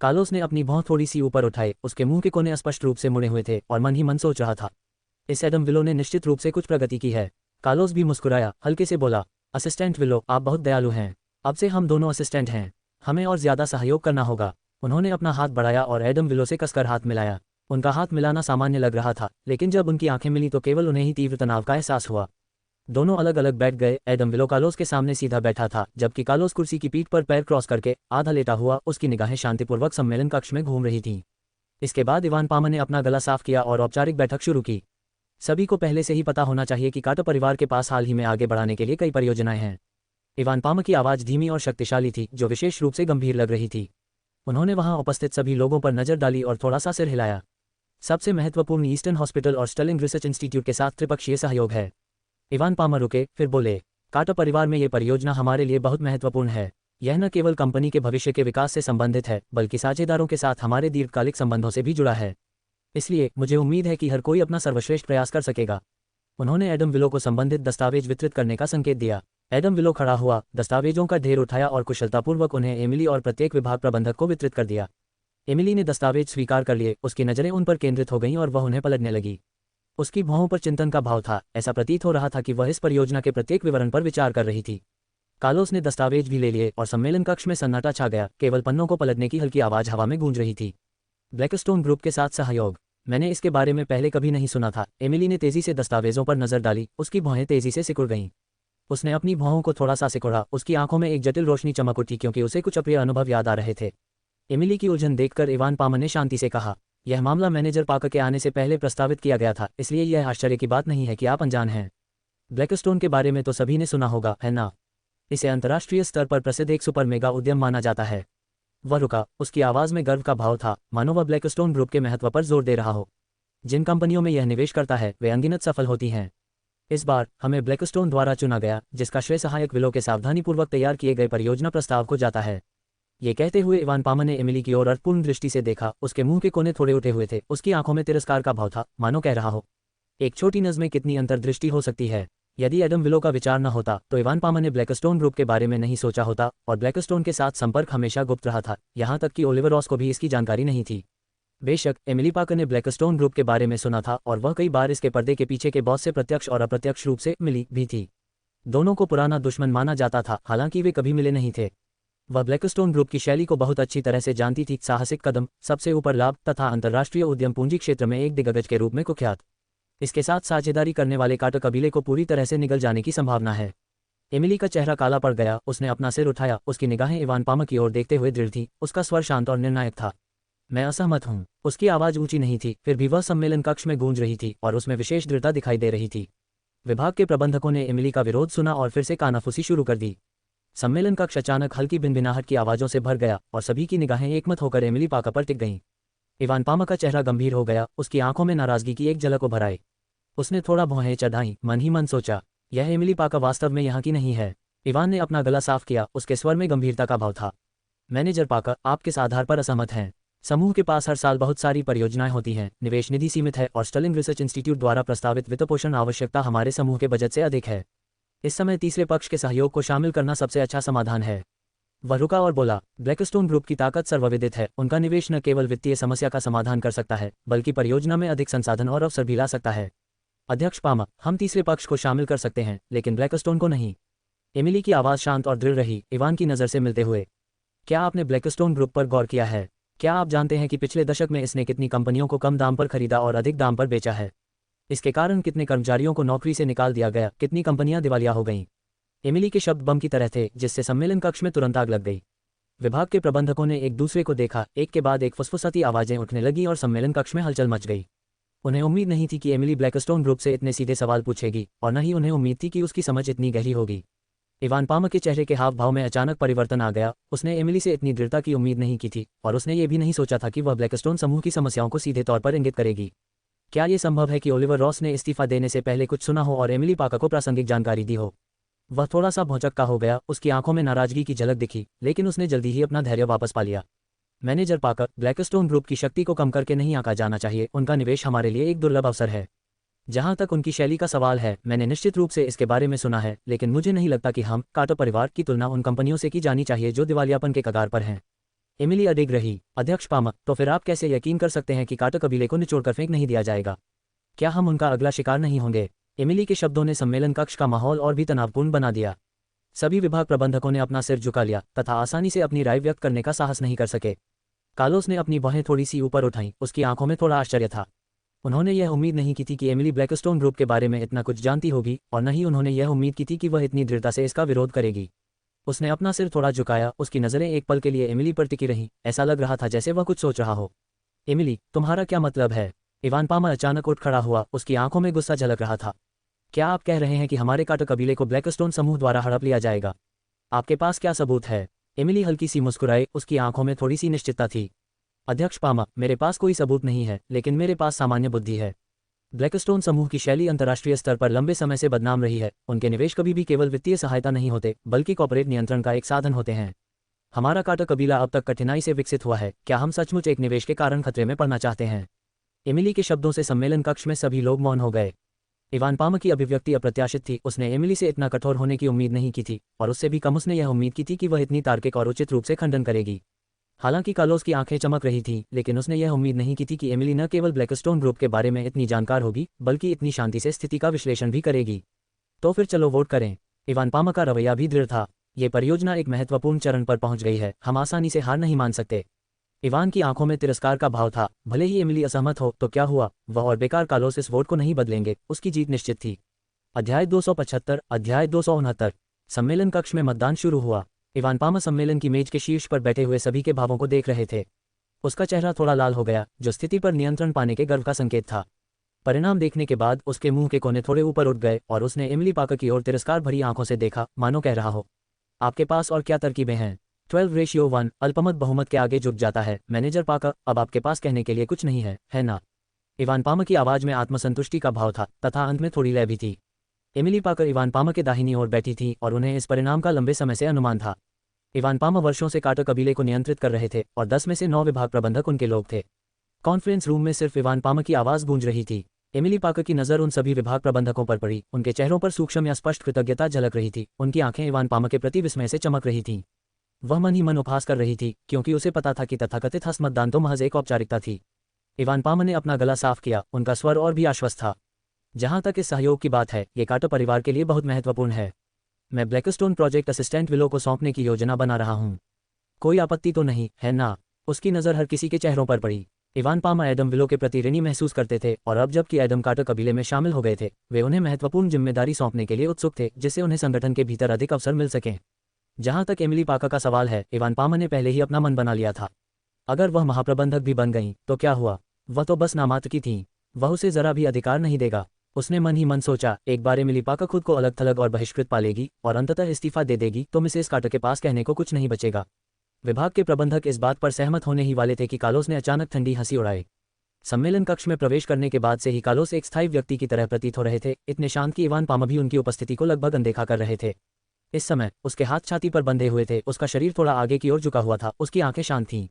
कार्लोस ने अपनी भौं थोड़ी सी ऊपर उठाए। उसके मुंह के कोने स्पष्ट रूप से मुड़े हुए थे और मन ही मन सोच रहा था, इस एडम विलो ने निश्चित रूप से कुछ प्रगति की है। कार्लोस भी मुस्कुराया, हल्के से बोला, असिस्टेंट विलो, आप बहुत दयालु हैं। अब से हम दोनों असिस्टेंट हैं। हमें और ज्यादा सहयोग करना होगा। उन्होंने अपना हाथ बढ़ाया और एडम विलो से कसकर हाथ मिलाया। उनका हाथ मिलाना सामान्य लग रहा था, लेकिन जब उनकी आंखें मिली तो केवल उन्हें ही तीव्र तनाव का एहसास हुआ। दोनों अलग अलग बैठ गए। एडम विलो कार्लोस के सामने सीधा बैठा था, जबकि कार्लोस कुर्सी की पीठ पर पैर क्रॉस करके आधा लेटा हुआ, उसकी निगाहें शांतिपूर्वक सम्मेलन कक्ष में घूम रही थीं। इसके बाद इवान पामर ने अपना गला साफ किया और औपचारिक बैठक शुरू की। सभी को पहले से ही पता होना चाहिए कि कार्टर परिवार के पास हाल ही में आगे बढ़ाने के लिए कई परियोजनाएं हैं। इवान पामर की आवाज़ धीमी और शक्तिशाली थी, जो विशेष रूप से गंभीर लग रही थी। उन्होंने वहां उपस्थित सभी लोगों पर नजर डाली और थोड़ा सा सिर हिलाया। सबसे महत्वपूर्ण ईस्टर्न हॉस्पिटल और स्टर्लिंग रिसर्च इंस्टीट्यूट के साथ त्रिपक्षीय सहयोग है। इवान पामर रुके, फिर बोले, कार्टर परिवार में ये परियोजना हमारे लिए बहुत महत्वपूर्ण है। यह न केवल कंपनी के भविष्य के विकास से संबंधित है, बल्कि साझेदारों के साथ हमारे दीर्घकालिक संबंधों से भी जुड़ा है। इसलिए मुझे उम्मीद है कि हर कोई अपना सर्वश्रेष्ठ प्रयास कर सकेगा। उन्होंने एडम विलो को संबंधित दस्तावेज वितरित करने का संकेत दिया। एडम विलो खड़ा हुआ, दस्तावेजों का ढेर उठाया और कुशलतापूर्वक उन्हें एमिली और प्रत्येक विभाग प्रबंधक को वितरित कर दिया। एमिली ने दस्तावेज स्वीकार कर लिए। उसकी नज़रें उन पर केंद्रित हो गईं और वह उन्हें पलटने लगी। उसकी भौहों पर चिंतन का भाव था। ऐसा प्रतीत हो रहा था कि वह इस परियोजना के प्रत्येक विवरण पर विचार कर रही थी। कार्लोस ने दस्तावेज भी ले लिए और सम्मेलन कक्ष में सन्नाटा छा गया। केवल पन्नों को पलटने की हल्की आवाज़ हवा में गूंज रही थी। ब्लैकस्टोन ग्रुप के साथ सहयोग, मैंने इसके बारे में पहले कभी नहीं सुना था। एमिली ने तेजी से दस्तावेजों पर नजर डाली। उसकी भौहें तेजी से सिकुड़ गईं। उसने अपनी भौहों को थोड़ा सा सिकुड़ा। उसकी आंखों में एक जटिल रोशनी चमक उठी, क्योंकि उसे कुछ अप्रिय अनुभव याद आ रहे थे। एमिली की उलझन देखकर इवान पामर ने शांति से कहा, यह मामला मैनेजर पाकर के आने से पहले प्रस्तावित किया गया था, इसलिए यह आश्चर्य की बात नहीं है कि आप अनजान हैं। ब्लैकस्टोन के बारे में तो सभी ने सुना होगा, है ना? इसे अंतर्राष्ट्रीय स्तर पर प्रसिद्ध एक सुपर मेगा उद्यम माना जाता है। वह रुका। उसकी आवाज़ में गर्व का भाव था, मानो वह ब्लैकस्टोन ग्रुप के महत्व पर जोर दे रहा हो। जिन कंपनियों में यह निवेश करता है वे अनगिनत सफल होती हैं। इस बार हमें ब्लैकस्टोन द्वारा चुना गया, जिसका श्रेय सहायक विलो के सावधानीपूर्वक तैयार किए गए परियोजना प्रस्ताव को जाता है। ये कहते हुए इवान पामर ने एमिली की ओर अर्थपूर्ण दृष्टि से देखा। उसके मुंह के कोने थोड़े उठे हुए थे। उसकी आंखों में तिरस्कार का भाव था, मानो कह रहा हो, एक छोटी नज़र में कितनी अंतर्दृष्टि हो सकती है। यदि एडम विलो का विचार न होता तो इवान पामर ने ब्लैकस्टोन ग्रुप के बारे में नहीं सोचा होता, और ब्लैकस्टोन के साथ संपर्क हमेशा गुप्त रहा था। यहाँ तक कि ओलिवर रॉस को भी इसकी जानकारी नहीं थी। बेशक एमिली पाकर ने ब्लैकस्टोन ग्रुप के बारे में सुना था और वह कई बार इसके पर्दे के पीछे के बॉस से प्रत्यक्ष और अप्रत्यक्ष रूप से मिली भी थी। दोनों को पुराना दुश्मन माना जाता था, हालांकि वे कभी मिले नहीं थे। वह ब्लैकस्टोन ग्रुप की शैली को बहुत अच्छी तरह से जानती थी, साहसिक कदम, सबसे ऊपर लाभ तथा अंतर्राष्ट्रीय उद्यम पूंजी क्षेत्र में एक दिग्गज के रूप में कुख्यात। इसके साथ साझेदारी करने वाले कार्टर कबीले को पूरी तरह से निगल जाने की संभावना है। एमिली का चेहरा काला पड़ गया, उसने अपना सिर उठाया, उसकी निगाहें इवान पामर की ओर देखते हुए दृढ़ थी, उसका स्वर शांत और निर्णायक था। मैं असहमत हूँ। उसकी आवाज़ ऊंची नहीं थी, फिर भी वह सम्मेलन कक्ष में गूंज रही थी और उसमें विशेष दृढ़ता दिखाई दे रही थी। विभाग के प्रबंधकों ने एमिली का विरोध सुना और फिर से कानाफूसी शुरू कर दी। सम्मेलन कक्ष अचानक हल्की भिनभिनाहट की आवाज़ों से भर गया और सभी की निगाहें एकमत होकर एमिली पाकर पर टिक गईं। इवान पामर का चेहरा गंभीर हो गया, उसकी आंखों में नाराजगी की एक झलक उभर आई। उसने थोड़ा भौहें चढ़ाई, मन ही मन सोचा, यह एमिली पाकर वास्तव में यहाँ की नहीं है। इवान ने अपना गला साफ किया, उसके स्वर में गंभीरता का भाव था। मैनेजर पाकर, आप किस आधार पर असहमत हैं? समूह के पास हर साल बहुत सारी परियोजनाएं होती हैं, निवेश निधि सीमित है और स्टर्लिंग रिसर्च इंस्टीट्यूट द्वारा प्रस्तावित वित्तपोषण आवश्यकता हमारे समूह के बजट से अधिक है। इस समय तीसरे पक्ष के सहयोग को शामिल करना सबसे अच्छा समाधान है। वह रुका और बोला, ब्लैकस्टोन ग्रुप की ताकत सर्वविदित है, उनका निवेश न केवल वित्तीय समस्या का समाधान कर सकता है बल्कि परियोजना में अधिक संसाधन और अवसर भी ला सकता है। अध्यक्ष पामर, हम तीसरे पक्ष को शामिल कर सकते हैं लेकिन ब्लैकस्टोन को नहीं। एमिली की आवाज़ शांत और दृढ़ रही, इवान की नज़र से मिलते हुए। क्या आपने ब्लैकस्टोन ग्रुप पर गौर किया है? क्या आप जानते हैं कि पिछले दशक में इसने कितनी कंपनियों को कम दाम पर खरीदा और अधिक दाम पर बेचा है? इसके कारण कितने कर्मचारियों को नौकरी से निकाल दिया गया, कितनी कंपनियां दिवालिया हो गईं? एमिली के शब्द बम की तरह थे, जिससे सम्मेलन कक्ष में तुरंत आग लग गई। विभाग के प्रबंधकों ने एक दूसरे को देखा, एक के बाद एक फुसफुसाती आवाजें उठने लगीं और सम्मेलन कक्ष में हलचल मच गई। उन्हें उम्मीद नहीं थी कि एमिली ब्लैकस्टोन ग्रुप से इतने सीधे सवाल पूछेगी और न ही उन्हें उम्मीद थी कि उसकी समझ इतनी गहरी होगी। इवान पामर के चेहरे के हाव भाव में अचानक परिवर्तन आ गया। उसने एमिली से इतनी दृढ़ता की उम्मीद नहीं की थी और उसने ये भी नहीं सोचा था कि वह ब्लैकस्टोन समूह की समस्याओं को सीधे तौर पर इंगित करेगी। क्या ये संभव है कि ओलिवर रॉस ने इस्तीफा देने से पहले कुछ सुना हो और एमिली पाकर को प्रासंगिक जानकारी दी हो? वह थोड़ा सा भौचक्का हो गया, उसकी आंखों में नाराजगी की झलक दिखी, लेकिन उसने जल्दी ही अपना धैर्य वापस पा लिया। मैनेजर पाकर, ब्लैकस्टोन ग्रुप की शक्ति को कम करके नहीं आंका जाना चाहिए, उनका निवेश हमारे लिए एक दुर्लभ अवसर है। जहां तक उनकी शैली का सवाल है, मैंने निश्चित रूप से इसके बारे में सुना है, लेकिन मुझे नहीं लगता कि हम कार्टर परिवार की तुलना उन कंपनियों से की जानी चाहिए जो दिवालियापन के कगार पर हैं। एमिली अडिग रही। अध्यक्ष पामर, तो फिर आप कैसे यकीन कर सकते हैं कि कार्टर कबीले को निचोड़कर फेंक नहीं दिया जाएगा? क्या हम उनका अगला शिकार नहीं होंगे? एमिली के शब्दों ने सम्मेलन कक्ष का माहौल और भी तनावपूर्ण बना दिया। सभी विभाग प्रबंधकों ने अपना सिर झुका लिया तथा आसानी से अपनी राय व्यक्त करने का साहस नहीं कर सके। कार्लोस ने अपनी बाहें थोड़ी सी ऊपर उठाईं, उसकी आंखों में थोड़ा आश्चर्य था। उन्होंने यह उम्मीद नहीं की थी कि एमिली ब्लैकस्टोन ग्रुप के बारे में इतना कुछ जानती होगी और न ही उन्होंने यह उम्मीद की थी कि वह इतनी दृढ़ता से इसका विरोध करेगी। उसने अपना सिर थोड़ा झुकाया, उसकी नज़रें एक पल के लिए एमिली पर टिकी रहीं, ऐसा लग रहा था जैसे वह कुछ सोच रहा हो। एमिली, तुम्हारा क्या मतलब है? इवान पामर अचानक उठ खड़ा हुआ, उसकी आंखों में गुस्सा झलक रहा था। क्या आप कह रहे हैं कि हमारे कार्टर कबीले को ब्लैकस्टोन समूह द्वारा हड़प लिया जाएगा? आपके पास क्या सबूत है? एमिली हल्की सी मुस्कुराई, उसकी आंखों में थोड़ी सी निश्चितता थी। अध्यक्ष पामर, मेरे पास कोई सबूत नहीं है, लेकिन मेरे पास सामान्य बुद्धि है। ब्लैकस्टोन समूह की शैली अंतर्राष्ट्रीय स्तर पर लंबे समय से बदनाम रही है। उनके निवेश कभी भी केवल वित्तीय सहायता नहीं होते, बल्कि कॉर्पोरेट नियंत्रण का एक साधन होते हैं। हमारा कार्टर कबीला अब तक कठिनाई से विकसित हुआ है, क्या हम सचमुच एक निवेश के कारण खतरे में पड़ना चाहते हैं? एमिली के शब्दों से सम्मेलन कक्ष में सभी लोग मौन हो गए। इवान पामर की अभिव्यक्ति अप्रत्याशित थी, उसने एमिली से इतना कठोर होने की उम्मीद नहीं की थी और उससे भी कम उसने यह उम्मीद की थी कि वह इतनी तार्किक और उचित रूप से खंडन करेगी। हालांकि कार्लोस की आंखें चमक रही थीं, लेकिन उसने यह उम्मीद नहीं की थी कि एमिली न केवल ब्लैकस्टोन ग्रुप के बारे में इतनी जानकार होगी, बल्कि इतनी शांति से स्थिति का विश्लेषण भी करेगी। तो फिर चलो वोट करें। इवान पामर का रवैया भी दृढ़ था। ये परियोजना एक महत्वपूर्ण चरण पर पहुंच गई है, हम आसानी से हार नहीं मान सकते। इवान की आंखों में तिरस्कार का भाव था। भले ही एमिली असहमत हो तो क्या हुआ, वह और बेकार कार्लोस इस वोट को नहीं बदलेंगे, उसकी जीत निश्चित थी। अध्याय 275, अध्याय 269। सम्मेलन कक्ष में मतदान शुरू हुआ। इवान पामर सम्मेलन की मेज के शीर्ष पर बैठे हुए सभी के भावों को देख रहे थे। उसका चेहरा थोड़ा लाल हो गया, जो स्थिति पर नियंत्रण पाने के गर्व का संकेत था। परिणाम देखने के बाद उसके मुंह के कोने थोड़े ऊपर उठ गए और उसने एमिली पाकर की ओर तिरस्कार भरी आंखों से देखा, मानो कह रहा हो, आपके पास और क्या तरकीबें हैं? 12:1 अल्पमत बहुमत के आगे झुक जाता है। मैनेजर पाकर, अब आपके पास कहने के लिए कुछ नहीं है ना? इवान पामर की आवाज में आत्मसंतुष्टि का भाव था तथा अंत में थोड़ी लय भी थी। एमिली पाकर इवान पामर के दाहिनी ओर बैठी थी और उन्हें इस परिणाम का लंबे समय से अनुमान था। इवान पामर वर्षों से कार्टर कबीले को नियंत्रित कर रहे थे और 10 में से 9 विभाग प्रबंधक उनके लोग थे। कॉन्फ्रेंस रूम में सिर्फ इवान पामर की आवाज गूंज रही थी। एमिली पाकर की नज़र उन सभी विभाग प्रबंधकों पर पड़ी, उनके चेहरों पर सूक्ष्म या स्पष्ट कृतज्ञता झलक रही थी, उनकी आंखें इवान पामर के प्रति विस्मय से चमक रही थीं। वह मन ही मन उपहास कर रही थी, क्योंकि उसे पता था कि तथाकथित हस्त मतदान तो महज एक औपचारिकता थी। इवान पामा ने अपना गला साफ किया, उनका स्वर और भी आश्वस्त था। जहां तक इस सहयोग की बात है, ये कार्टर परिवार के लिए बहुत महत्वपूर्ण है। मैं ब्लैकस्टोन प्रोजेक्ट असिस्टेंट विलो को सौंपने की योजना बना रहा हूँ। कोई आपत्ति तो नहीं है ना? उसकी नज़र हर किसी के चेहरों पर पड़ी। इवान पामा एडम विलो के प्रति ऋणी महसूस करते थे, और अब जबकि एडम कार्टर कबीले में शामिल हो गए थे, वे उन्हें महत्वपूर्ण जिम्मेदारी सौंपने के लिए उत्सुक थे, जिससे उन्हें संगठन के भीतर अधिक अवसर मिल सकें। जहां तक एमिली पाका का सवाल है, इवान पामा ने पहले ही अपना मन बना लिया था। अगर वह महाप्रबंधक भी बन गईं, तो क्या हुआ? वह तो बस नामात्र की थीं। वह उसे जरा भी अधिकार नहीं देगा। उसने मन ही मन सोचा, एक बार एमिली पाका खुद को अलग थलग और बहिष्कृत पालेगी और अंततः इस्तीफा दे देगी तो मिसेस कार्टर के पास कहने को कुछ नहीं बचेगा। विभाग के प्रबंधक इस बात पर सहमत होने ही वाले थे कि कार्लोस ने अचानक ठंडी हंसी उड़ाई। सम्मेलन कक्ष में प्रवेश करने के बाद से ही कार्लोस एक स्थायी व्यक्ति की तरह प्रतीत हो रहे थे, इतने शांत कि इवान पामा भी उनकी उपस्थिति को लगभग अनदेखा कर रहे थे। इस समय उसके हाथ छाती पर बंधे हुए थे, उसका शरीर थोड़ा आगे की ओर झुका हुआ था, उसकी आंखें शांत थीं।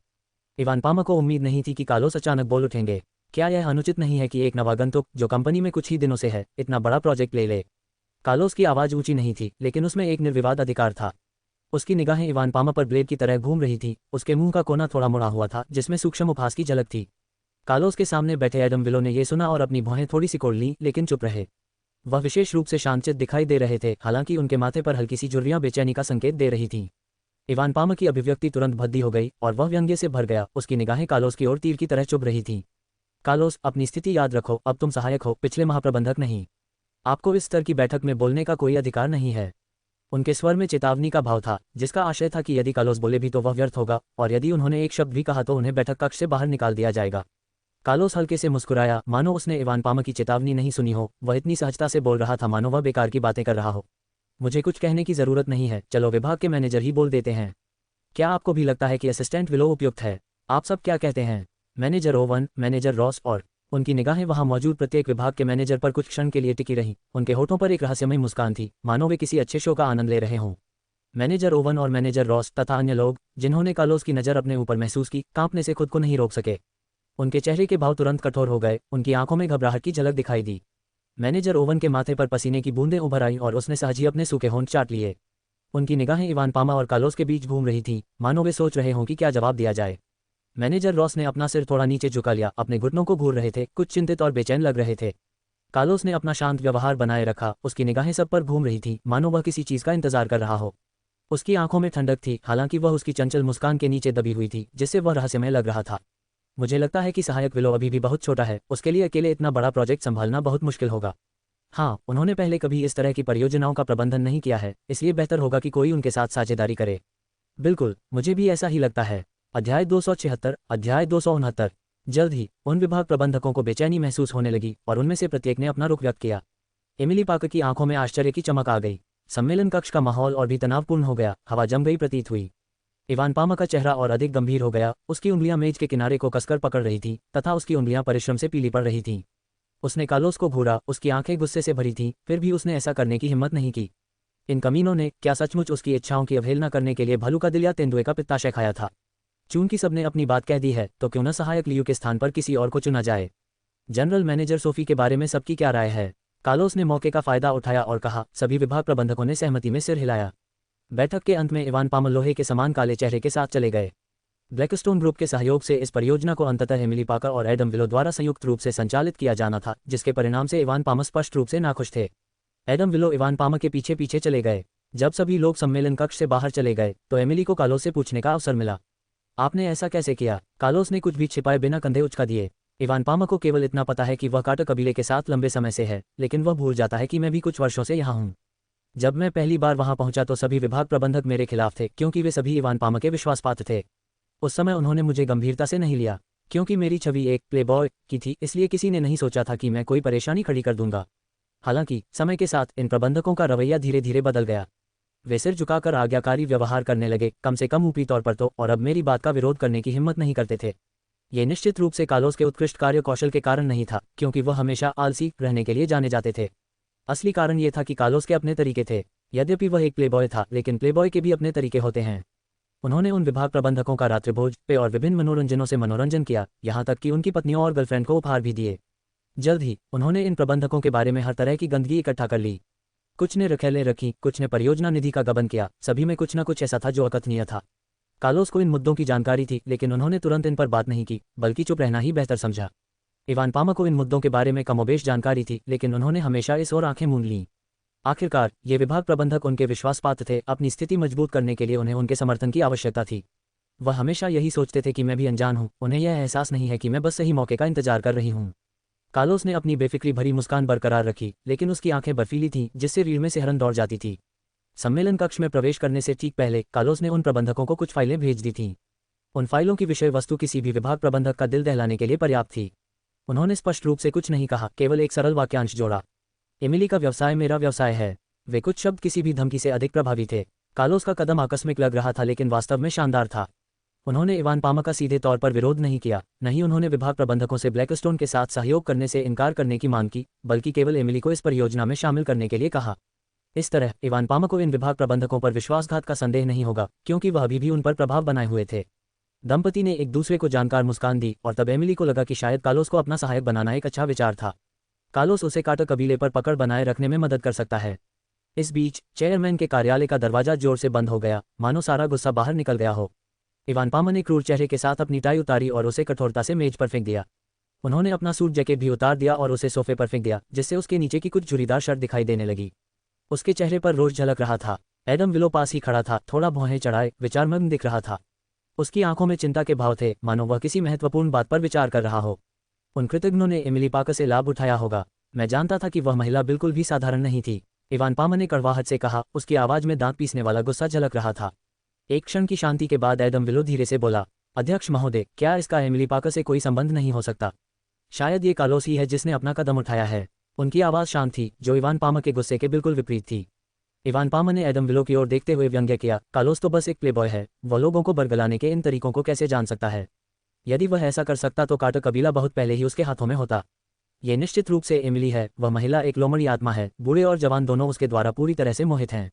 इवान पामा को उम्मीद नहीं थी कि कार्लोस अचानक बोल उठेंगे। क्या यह अनुचित नहीं है कि एक नवागंतुक, जो कंपनी में कुछ ही दिनों से है, इतना बड़ा प्रोजेक्ट ले ले? कार्लोस की आवाज़ ऊंची नहीं थी, लेकिन उसमें एक निर्विवाद अधिकार था। उसकी निगाहें इवान पामा पर ब्लेड की तरह घूम रही थीं, उसके मुंह का कोना थोड़ा मुड़ा हुआ था, जिसमें सूक्ष्म उपहास की झलक थी। कार्लोस के सामने बैठे एडम विलो ने यह सुना और अपनी भौहें थोड़ी सिकोड़ लीं, लेकिन चुप रहे। वह विशेष रूप से शांतचित्त दिखाई दे रहे थे, हालांकि उनके माथे पर हल्की सी झुर्रियां बेचैनी का संकेत दे रही थीं। इवान पामा की अभिव्यक्ति तुरंत भद्दी हो गई और वह व्यंग्य से भर गया। उसकी निगाहें कार्लोस की ओर तीर की तरह चुभ रही थीं। कार्लोस, अपनी स्थिति याद रखो, अब तुम सहायक हो, पिछले महाप्रबंधक नहीं। आपको इस स्तर की बैठक में बोलने का कोई अधिकार नहीं है। उनके स्वर में चेतावनी का भाव था, जिसका आशय था कि यदि कार्लोस बोले भी तो वह व्यर्थ होगा, और यदि उन्होंने एक शब्द भी कहा तो उन्हें बैठक कक्ष से बाहर निकाल दिया जाएगा। कार्लोस हल्के से मुस्कुराया, मानो उसने इवान पामा की चेतावनी नहीं सुनी हो। वह इतनी सहजता से बोल रहा था मानो वह बेकार की बातें कर रहा हो। मुझे कुछ कहने की जरूरत नहीं है, चलो विभाग के मैनेजर ही बोल देते हैं। क्या आपको भी लगता है कि असिस्टेंट विलो उपयुक्त है? आप सब क्या कहते हैं? मैनेजर ओवन, मैनेजर रॉस और उनकी निगाहें वहां मौजूद प्रत्येक विभाग के मैनेजर पर कुछ क्षण के लिए टिकी रहीं। उनके होठों पर एक रहस्यमय मुस्कान थी, मानो वे किसी अच्छे शो का आनंद ले रहे हों। मैनेजर ओवन और मैनेजर रॉस तथा अन्य लोग, जिन्होंने कार्लोस की नज़र अपने ऊपर महसूस की, कांपने से खुद को नहीं रोक सके। उनके चेहरे के भाव तुरंत कठोर हो गए, उनकी आंखों में घबराहट की झलक दिखाई दी। मैनेजर ओवन के माथे पर पसीने की बूंदें उभर आईं और उसने सहज ही अपने सूखे होंठ चाट लिए। उनकी निगाहें इवान पामा और कार्लोस के बीच घूम रही थीं, मानो वे सोच रहे हों कि क्या जवाब दिया जाए। मैनेजर रॉस ने अपना सिर थोड़ा नीचे झुका लिया, अपने घुटनों को घूर रहे थे, कुछ चिंतित और बेचैन लग रहे थे। कार्लोस ने अपना शांत व्यवहार बनाए रखा, उसकी निगाहें सब पर घूम रही थीं, मानो वह किसी चीज़ का इंतजार कर रहा हो। उसकी आंखों में ठंडक थी, हालांकि वह उसकी चंचल मुस्कान के नीचे दबी हुई थी, जिससे वह रहस्यमय लग रहा था। मुझे लगता है कि सहायक विलो अभी भी बहुत छोटा है, उसके लिए अकेले इतना बड़ा प्रोजेक्ट संभालना बहुत मुश्किल होगा। हाँ, उन्होंने पहले कभी इस तरह की परियोजनाओं का प्रबंधन नहीं किया है, इसलिए बेहतर होगा कि कोई उनके साथ साझेदारी करे। बिल्कुल, मुझे भी ऐसा ही लगता है। अध्याय 276, अध्याय 269। जल्द ही उन विभाग प्रबंधकों को बेचैनी महसूस होने लगी और उनमें से प्रत्येक ने अपना रुख व्यक्त किया। एमिली पाकर की आंखों में आश्चर्य की चमक आ गई। सम्मेलन कक्ष का माहौल और भी तनावपूर्ण हो गया, हवा जम गई प्रतीत हुई। इवान पामा का चेहरा और अधिक गंभीर हो गया, उसकी उंगलियां मेज के किनारे को कसकर पकड़ रही थीं तथा उसकी उंगलियां परिश्रम से पीली पड़ रही थीं। उसने कार्लोस को घूरा, उसकी आंखें गुस्से से भरी थीं, फिर भी उसने ऐसा करने की हिम्मत नहीं की। इन कमीनों ने क्या सचमुच उसकी इच्छाओं की अवहेलना करने के लिए भालू का दिल या तेंदुए का पित्ताशय खाया था? चूंकि सबने अपनी बात कह दी है, तो क्यों न सहायक लियू के स्थान पर किसी और को चुना जाए? जनरल मैनेजर सोफी के बारे में सबकी क्या राय है? कार्लोस ने मौके का फायदा उठाया और कहा। सभी विभाग प्रबंधकों ने सहमति में सिर हिलाया। बैठक के अंत में इवान पामा लोहे के समान काले चेहरे के साथ चले गए। ब्लैकस्टोन ग्रुप के सहयोग से इस परियोजना को अंततः एमिली पाकर और एडम विलो द्वारा संयुक्त रूप से संचालित किया जाना था, जिसके परिणाम से इवान पामा स्पष्ट रूप से नाखुश थे। एडम विलो इवान पामा के पीछे पीछे चले गए। जब सभी लोग सम्मेलन कक्ष से बाहर चले गए, तो एमिली को कार्लोस से पूछने का अवसर मिला। आपने ऐसा कैसे किया? कार्लोस ने कुछ भी छिपाए बिना कंधे उचका दिए। इवान पामा को केवल इतना पता है कि वह कार्टर कबीले के साथ लंबे समय से है, लेकिन वह भूल जाता है कि मैं भी कुछ वर्षों से यहाँ हूँ। जब मैं पहली बार वहां पहुंचा तो सभी विभाग प्रबंधक मेरे खिलाफ थे, क्योंकि वे सभी इवान पामा के विश्वासपात्र थे। उस समय उन्होंने मुझे गंभीरता से नहीं लिया, क्योंकि मेरी छवि एक प्लेबॉय की थी, इसलिए किसी ने नहीं सोचा था कि मैं कोई परेशानी खड़ी कर दूंगा। हालांकि समय के साथ इन प्रबंधकों का रवैया धीरे धीरे बदल गया। वे सिर झुकाकर आज्ञाकारी व्यवहार करने लगे, कम से कम ऊपरी तौर पर तो, और अब मेरी बात का विरोध करने की हिम्मत नहीं करते थे। ये निश्चित रूप से कार्लोस के उत्कृष्ट कार्य कौशल के कारण नहीं था, क्योंकि वह हमेशा आलसी रहने के लिए जाने जाते थे। असली कारण ये था कि कार्लोस के अपने तरीके थे। यद्यपि वह एक प्लेबॉय था, लेकिन प्लेबॉय के भी अपने तरीके होते हैं। उन्होंने उन विभाग प्रबंधकों का रात्रिभोज पे और विभिन्न मनोरंजनों से मनोरंजन किया, यहाँ तक कि उनकी पत्नियों और गर्लफ्रेंड को उपहार भी दिए। जल्द ही उन्होंने इन प्रबंधकों के बारे में हर तरह की गंदगी इकट्ठा कर ली। कुछ ने रखेलें रखी, कुछ ने परियोजना निधि का गबन किया, सभी में कुछ न कुछ ऐसा था जो अकथनीय था। कार्लोस को इन मुद्दों की जानकारी थी, लेकिन उन्होंने तुरंत इन पर बात नहीं की, बल्कि चुप रहना ही बेहतर समझा। इवान पामा को इन मुद्दों के बारे में कमोबेश जानकारी थी, लेकिन उन्होंने हमेशा इस ओर आंखें मूंद लीं। आखिरकार ये विभाग प्रबंधक उनके विश्वासपात्र थे, अपनी स्थिति मजबूत करने के लिए उन्हें उनके समर्थन की आवश्यकता थी। वह हमेशा यही सोचते थे कि मैं भी अनजान हूँ, उन्हें यह एहसास नहीं है कि मैं बस सही मौके का इंतजार कर रही हूँ। कार्लोस ने अपनी बेफिक्री भरी मुस्कान बरकरार रखी, लेकिन उसकी आंखें बर्फीली थीं, जिससे रीढ़ में सिहरन दौड़ जाती थी। सम्मेलन कक्ष में प्रवेश करने से ठीक पहले कार्लोस ने उन प्रबंधकों को कुछ फाइलें भेज दी थीं। उन फाइलों की विषय वस्तु किसी भी विभाग प्रबंधक का दिल दहलाने के लिए पर्याप्त थी। उन्होंने स्पष्ट रूप से कुछ नहीं कहा, केवल एक सरल वाक्यांश जोड़ा, एमिली का व्यवसाय मेरा व्यवसाय है। वे कुछ शब्द किसी भी धमकी से अधिक प्रभावी थे। कार्लोस का कदम आकस्मिक लग रहा था, लेकिन वास्तव में शानदार था। उन्होंने इवान पामा का सीधे तौर पर विरोध नहीं किया, न ही उन्होंने विभाग प्रबंधकों से ब्लैकस्टोन के साथ सहयोग करने से इनकार करने की मांग की, बल्कि केवल एमिली को इस परियोजना में शामिल करने के लिए कहा। इस तरह इवान पामा को इन विभाग प्रबंधकों पर विश्वासघात का संदेह नहीं होगा, क्योंकि वह अभी भी उन पर प्रभाव बनाए हुए थे। दंपति ने एक दूसरे को जानकार मुस्कान दी, और तब एमिली को लगा कि शायद कार्लोस को अपना सहायक बनाना एक अच्छा विचार था। कार्लोस उसे कार्टर कबीले पर पकड़ बनाए रखने में मदद कर सकता है। इस बीच चेयरमैन के कार्यालय का दरवाजा जोर से बंद हो गया, मानो सारा गुस्सा बाहर निकल गया हो। इवान पामा ने क्रूर चेहरे के साथ अपनी टाई उतारी और उसे कठोरता से मेज पर फेंक दिया। उन्होंने अपना सूट जैकेट भी उतार दिया और उसे सोफे पर फेंक दिया, जिससे उसके नीचे की कुछ झुर्रीदार शर्ट दिखाई देने लगी। उसके चेहरे पर रोष झलक रहा था। एडम विलो पास ही खड़ा था, थोड़ा भौहें चढ़ाए, विचारमग्न दिख रहा था। उसकी आंखों में चिंता के भाव थे, मानो वह किसी महत्वपूर्ण बात पर विचार कर रहा हो। उन कृतज्ञों ने एमिली पाकर से लाभ उठाया होगा। मैं जानता था कि वह महिला बिल्कुल भी साधारण नहीं थी, इवान पामा ने कड़वाहट से कहा, उसकी आवाज़ में दांत पीसने वाला गुस्सा झलक रहा था। एक क्षण की शांति के बाद एडम विलो धीरे से बोला, अध्यक्ष महोदय, क्या इसका एमिली पाकर से कोई संबंध नहीं हो सकता? शायद ये कार्लोस ही है जिसने अपना कदम उठाया है। उनकी आवाज़ शांत थी, जो इवान पामा के गुस्से के बिल्कुल विपरीत थी। इवान पामा ने एडम विलो की ओर देखते हुए व्यंग्य किया, कार्लोस तो बस एक प्लेबॉय है, वह लोगों को बरगलाने के इन तरीकों को कैसे जान सकता है? यदि वह ऐसा कर सकता तो कार्टर कबीला बहुत पहले ही उसके हाथों में होता। ये निश्चित रूप से एमिली है। वह महिला एक लोमड़ी आत्मा है, बूढ़े और जवान दोनों उसके द्वारा पूरी तरह से मोहित हैं।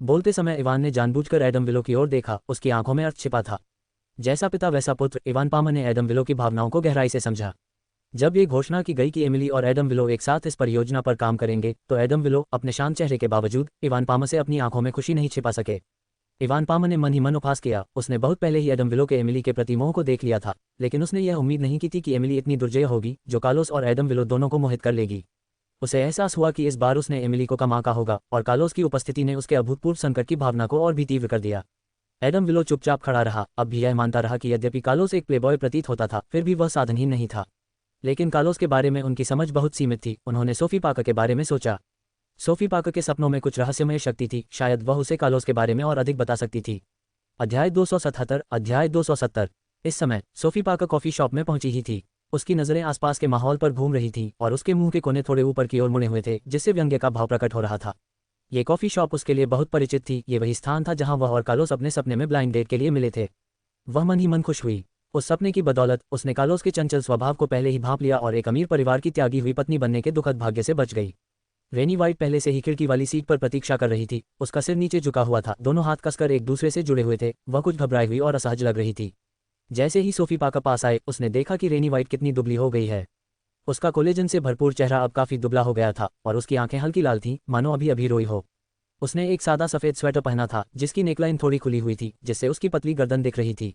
बोलते समय इवान ने जानबूझकर एडम विलो की ओर देखा, उसकी आंखों में अर्थ छिपा था। जैसा पिता वैसा पुत्र, इवान पामा ने एडम विलो की भावनाओं को गहराई से समझा। जब ये घोषणा की गई कि एमिली और एडम विलो एक साथ इस परियोजना पर काम करेंगे, तो एडम विलो अपने शांत चेहरे के बावजूद इवान पामा से अपनी आंखों में खुशी नहीं छिपा सके। इवान पामा ने मन ही मन उपहास किया। उसने बहुत पहले ही एडम विलो के एमिली के प्रति मोह को देख लिया था, लेकिन उसने यह उम्मीद नहीं की थी कि एमिली इतनी दुर्जय होगी, जो कार्लोस और एडम विलो दोनों को मोहित कर लेगी। उसे एहसास हुआ कि इस बार उसने एमिली को कम आंका होगा, और कार्लोस की उपस्थिति ने उसके अभूतपूर्व संकट की भावना को और भी तीव्र कर दिया। एडम विलो चुपचाप खड़ा रहा, अब भी यह मानता रहा कि यद्यपि कार्लोस एक प्लेबॉय प्रतीत होता था, फिर भी वह साधनहीन नहीं था। लेकिन कार्लोस के बारे में उनकी समझ बहुत सीमित थी। उन्होंने सोफी पाकर के बारे में सोचा। सोफी पाकर के सपनों में कुछ रहस्यमय शक्ति थी, शायद वह उसे कार्लोस के बारे में और अधिक बता सकती थी। अध्याय 270। इस समय सोफी पाकर कॉफी शॉप में पहुंची ही थी। उसकी नज़रें आसपास के माहौल पर घूम रही थीं, और उसके मुंह के कोने थोड़े ऊपर की ओर मुड़े हुए थे, जिससे व्यंग्य का भाव प्रकट हो रहा था। ये कॉफी शॉप उसके लिए बहुत परिचित थी। ये वही स्थान था जहां वह और कार्लोस अपने सपने में ब्लाइंड डेट के लिए मिले थे। वह मन ही मन खुश हुई। उस सपने की बदौलत उसने कार्लोस के चंचल स्वभाव को पहले ही भांप लिया और एक अमीर परिवार की त्यागी हुई पत्नी बनने के दुखद भाग्य से बच गई। रेनी वाइट पहले से ही खिड़की वाली सीट पर प्रतीक्षा कर रही थी। उसका सिर नीचे झुका हुआ था, दोनों हाथ कसकर एक दूसरे से जुड़े हुए थे। वह कुछ घबराई हुई और असहज लग रही थी। जैसे ही सोफी पाकर पास आए, उसने देखा कि रेनी वाइट कितनी दुबली हो गई है। उसका कोलेजन से भरपूर चेहरा अब काफी दुबला हो गया था, और उसकी आंखें हल्की लाल थीं, मानो अभी अभी रोई हो। उसने एक सादा सफेद स्वेटर पहना था, जिसकी नेकलाइन थोड़ी खुली हुई थी, जिससे उसकी पतली गर्दन दिख रही थी।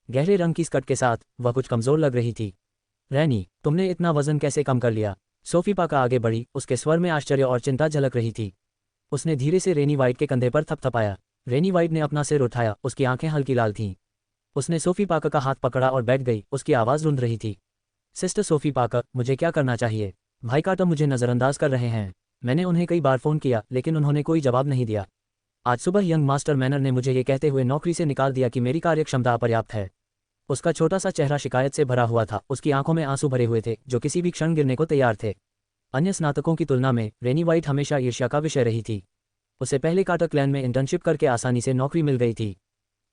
गहरे रंग की स्कर्ट के साथ वह कुछ कमजोर लग रही थी। रैनी, तुमने इतना वजन कैसे कम कर लिया? सोफी पाकर आगे बढ़ी, उसके स्वर में आश्चर्य और चिंता झलक रही थी। उसने धीरे से रेनी वाइट के कंधे पर थपथपाया। रेनी वाइट ने अपना सिर उठाया, उसकी आंखें हल्की लाल थीं। उसने सोफी पाकर का हाथ पकड़ा और बैठ गई। उसकी आवाज़ रुंध रही थी। सिस्टर सोफी पाकर, मुझे क्या करना चाहिए? भाई कार्टर मुझे नज़रअंदाज कर रहे हैं। मैंने उन्हें कई बार फ़ोन किया, लेकिन उन्होंने कोई जवाब नहीं दिया। आज सुबह यंग मास्टर मैनर ने मुझे ये कहते हुए नौकरी से निकाल दिया कि मेरी कार्यक्षमता अपर्याप्त है। उसका छोटा सा चेहरा शिकायत से भरा हुआ था। उसकी आंखों में आंसू भरे हुए थे, जो किसी भी क्षण गिरने को तैयार थे। अन्य स्नातकों की तुलना में रेनी वाइट हमेशा ईर्ष्या का विषय रही थी। उसे पहले कार्टर क्लैन में इंटर्नशिप करके आसानी से नौकरी मिल गई थी।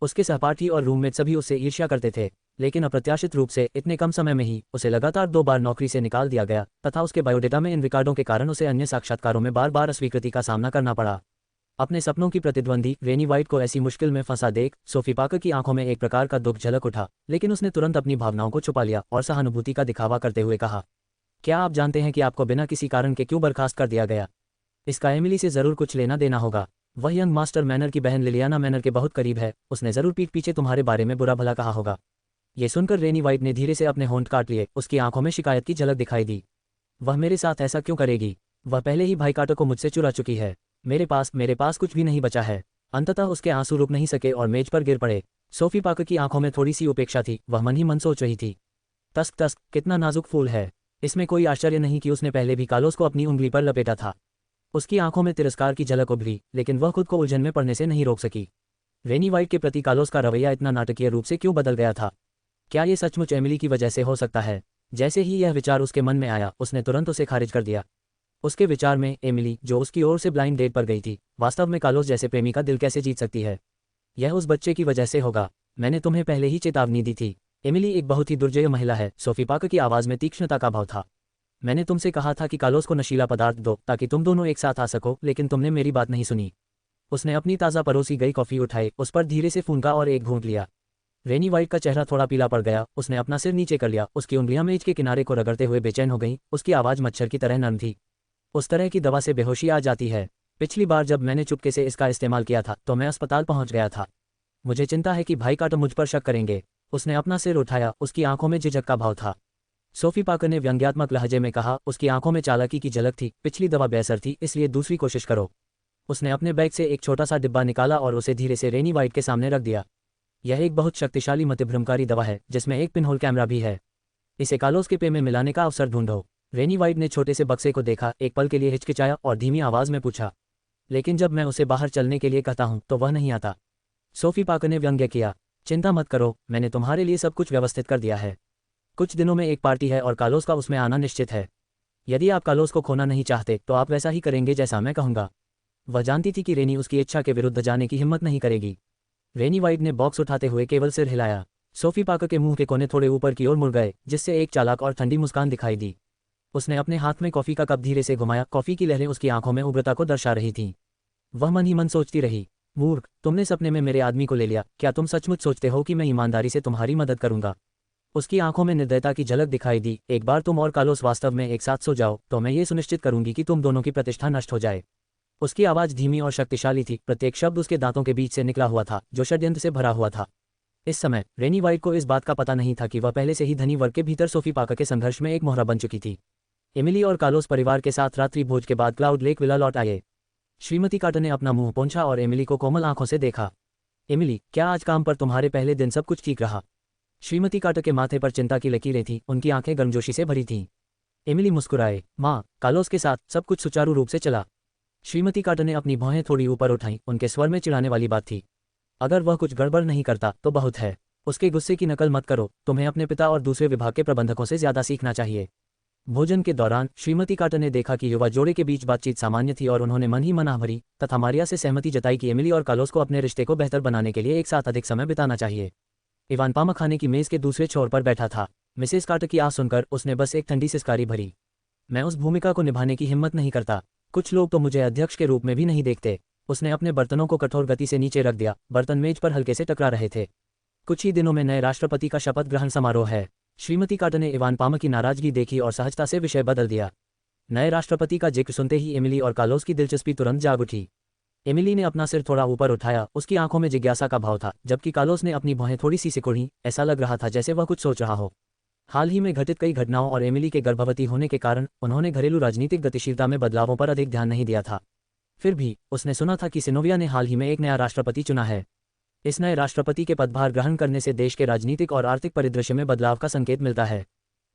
उसके सहपाठी और रूममेट सभी उससे ईर्ष्या करते थे, लेकिन अप्रत्याशित रूप से इतने कम समय में ही उसे लगातार 2 बार नौकरी से निकाल दिया गया, तथा उसके बायोडेटा में इन रिकॉर्डों के कारण उसे अन्य साक्षात्कारों में बार बार अस्वीकृति का सामना करना पड़ा। अपने सपनों की प्रतिद्वंदी रेनी वाइट को ऐसी मुश्किल में फंसा देख सोफी पाकर की आंखों में एक प्रकार का दुख झलक उठा, लेकिन उसने तुरंत अपनी भावनाओं को छुपा लिया और सहानुभूति का दिखावा करते हुए कहा, क्या आप जानते हैं कि आपको बिना किसी कारण के क्यों बर्खास्त कर दिया गया? इसका एमिली से ज़रूर कुछ लेना देना होगा। वह यंग मास्टर मैनर की बहन लिलियाना मैनर के बहुत करीब है, उसने जरूर पीठ पीछे तुम्हारे बारे में बुरा भला कहा होगा। ये सुनकर रेनी वाइट ने धीरे से अपने होंठ काट लिए, उसकी आंखों में शिकायत की झलक दिखाई दी। वह मेरे साथ ऐसा क्यों करेगी? वह पहले ही भाई काटो को मुझसे चुरा चुकी है। मेरे पास कुछ भी नहीं बचा है। अंततः उसके आंसू रुक नहीं सके और मेज पर गिर पड़े। सोफी पाकर की आंखों में थोड़ी सी उपेक्षा थी, वह मन ही मन सोच रही थी, तस्क तस्क, कितना नाजुक फूल है। इसमें कोई आश्चर्य नहीं कि उसने पहले भी कार्लोस को अपनी उंगली पर लपेटा था। उसकी आंखों में तिरस्कार की झलक उभरी, लेकिन वह खुद को उलझन में पड़ने से नहीं रोक सकी। रेनी वाइट के प्रति कार्लोस का रवैया इतना नाटकीय रूप से क्यों बदल गया था? क्या ये सचमुच एमिली की वजह से हो सकता है? जैसे ही यह विचार उसके मन में आया, उसने तुरंत उसे खारिज कर दिया। उसके विचार में एमिली, जो उसकी ओर से ब्लाइंड डेट पर गई थी, वास्तव में कार्लोस जैसे प्रेमी का दिल कैसे जीत सकती है? यह उस बच्चे की वजह से होगा। मैंने तुम्हें पहले ही चेतावनी दी थी। एमिली एक बहुत ही दुर्जय महिला है। सोफी पाकर की आवाज़ में तीक्ष्णता का भाव था। मैंने तुमसे कहा था कि कार्लोस को नशीला पदार्थ दो ताकि तुम दोनों एक साथ आ सको, लेकिन तुमने मेरी बात नहीं सुनी। उसने अपनी ताज़ा परोसी गई कॉफ़ी उठाई, उस पर धीरे से फूंका और एक घूंट लिया। रेनी वाइट का चेहरा थोड़ा पीला पड़ गया, उसने अपना सिर नीचे कर लिया, उसकी उंगलियां मेज के किनारे को रगड़ते हुए बेचैन हो गईं, उसकी आवाज़ मच्छर की तरह नरम थी। उस तरह की दवा से बेहोशी आ जाती है। पिछली बार जब मैंने चुपके से इसका इस्तेमाल किया था तो मैं अस्पताल पहुंच गया था। मुझे चिंता है कि भाई काटो मुझ पर शक करेंगे। उसने अपना सिर उठाया, उसकी आंखों में झिझक का भाव था। सोफी पाकर ने व्यंग्यात्मक लहजे में कहा, उसकी आंखों में चालाकी की झलक थी। पिछली दवा बेअसर थी, इसलिए दूसरी कोशिश करो। उसने अपने बैग से एक छोटा सा डिब्बा निकाला और उसे धीरे से रेनी वाइट के सामने रख दिया। यह एक बहुत शक्तिशाली मतिभ्रमकारी दवा है, जिसमें एक पिनहोल कैमरा भी है। इसे कार्लोस के पे में मिलाने का अवसर ढूंढो। रेनी वाइट ने छोटे से बक्से को देखा, एक पल के लिए हिचकिचाया और धीमी आवाज में पूछा, लेकिन जब मैं उसे बाहर चलने के लिए कहता हूं तो वह नहीं आता। सोफी पाकर ने व्यंग्य किया, चिंता मत करो, मैंने तुम्हारे लिए सब कुछ व्यवस्थित कर दिया है। कुछ दिनों में एक पार्टी है और कार्लोस का उसमें आना निश्चित है। यदि आप कार्लोस को खोना नहीं चाहते तो आप वैसा ही करेंगे जैसा मैं कहूँगा। वह जानती थी कि रेनी उसकी इच्छा के विरुद्ध जाने की हिम्मत नहीं करेगी। रेनी वाइट ने बॉक्स उठाते हुए केवल सिर हिलाया। सोफी पाकर के मुंह के कोने थोड़े ऊपर की ओर मुड़ गए, जिससे एक चालाक और ठंडी मुस्कान दिखाई दी। उसने अपने हाथ में कॉफी का कप धीरे से घुमाया, कॉफी की लहरें उसकी आंखों में उग्रता को दर्शा रही थीं। वह मन ही मन सोचती रही, मूर्ख, तुमने सपने में मेरे आदमी को ले लिया। क्या तुम सचमुच सोचते हो कि मैं ईमानदारी से तुम्हारी मदद करूंगा? उसकी आंखों में निर्दयता की झलक दिखाई दी। एक बार तुम और कार्लोस वास्तव में एक साथ सो जाओ तो मैं ये सुनिश्चित करूंगी कि तुम दोनों की प्रतिष्ठा नष्ट हो जाए। उसकी आवाज़ धीमी और शक्तिशाली थी, प्रत्येक शब्द उसके दांतों के बीच से निकला हुआ था, जो षड्यंत्र से भरा हुआ था। इस समय रेनी वाइट को इस बात का पता नहीं था कि वह पहले से ही धनी वर्ग के भीतर सोफी पाकर के संघर्ष में एक मोहरा बन चुकी थी। एमिली और कार्लोस परिवार के साथ रात्रि भोज के बाद क्लाउड लेक विला लौट आए। श्रीमती कार्टर ने अपना मुंह पोंछा और एमिली को कोमल आंखों से देखा। एमिली, क्या आज काम पर तुम्हारे पहले दिन सब कुछ ठीक रहा? श्रीमती कार्टर के माथे पर चिंता की लकीरें थीं, उनकी आंखें गर्मजोशी से भरी थीं। एमिली मुस्कुराए, माँ, कार्लोस के साथ सब कुछ सुचारू रूप से चला। श्रीमती कार्टर ने अपनी भौहें थोड़ी ऊपर उठाईं, उनके स्वर में चिढ़ाने वाली बात थी। अगर वह कुछ गड़बड़ नहीं करता तो बहुत है। उसके गुस्से की नकल मत करो, तुम्हें अपने पिता और दूसरे विभाग के प्रबंधकों से ज्यादा सीखना चाहिए। भोजन के दौरान श्रीमती कार्टर ने देखा कि युवा जोड़े के बीच बातचीत सामान्य थी और उन्होंने मन ही मन आह भरी तथा मारिया से सहमति जताई कि एमिली और कार्लोस को अपने रिश्ते को बेहतर बनाने के लिए एक साथ अधिक समय बिताना चाहिए। इवान पामा खाने की मेज के दूसरे छोर पर बैठा था। मिसेस कार्टर की आह सुनकर उसने बस एक ठंडी सिसकारी भरी। मैं उस भूमिका को निभाने की हिम्मत नहीं करता। कुछ लोग तो मुझे अध्यक्ष के रूप में भी नहीं देखते। उसने अपने बर्तनों को कठोर गति से नीचे रख दिया, बर्तन मेज पर हल्के से टकरा रहे थे। कुछ ही दिनों में नए राष्ट्रपति का शपथ ग्रहण समारोह है। श्रीमती कार्टर ने इवान पामा की नाराजगी देखी और सहजता से विषय बदल दिया। नए राष्ट्रपति का जिक्र सुनते ही एमिली और कार्लोस की दिलचस्पी तुरंत जाग उठी। एमिली ने अपना सिर थोड़ा ऊपर उठाया, उसकी आंखों में जिज्ञासा का भाव था, जबकि कार्लोस ने अपनी भौहें थोड़ी सी सिकुड़ी। ऐसा लग रहा था जैसे वह कुछ सोच रहा हो। हाल ही में घटित कई घटनाओं और एमिली के गर्भवती होने के कारण उन्होंने घरेलू राजनीतिक गतिशीलता में बदलावों पर अधिक ध्यान नहीं दिया था। फिर भी उसने सुना था कि सिनोविया ने हाल ही में एक नया राष्ट्रपति चुना है। इस नए राष्ट्रपति के पदभार ग्रहण करने से देश के राजनीतिक और आर्थिक परिदृश्य में बदलाव का संकेत मिलता है।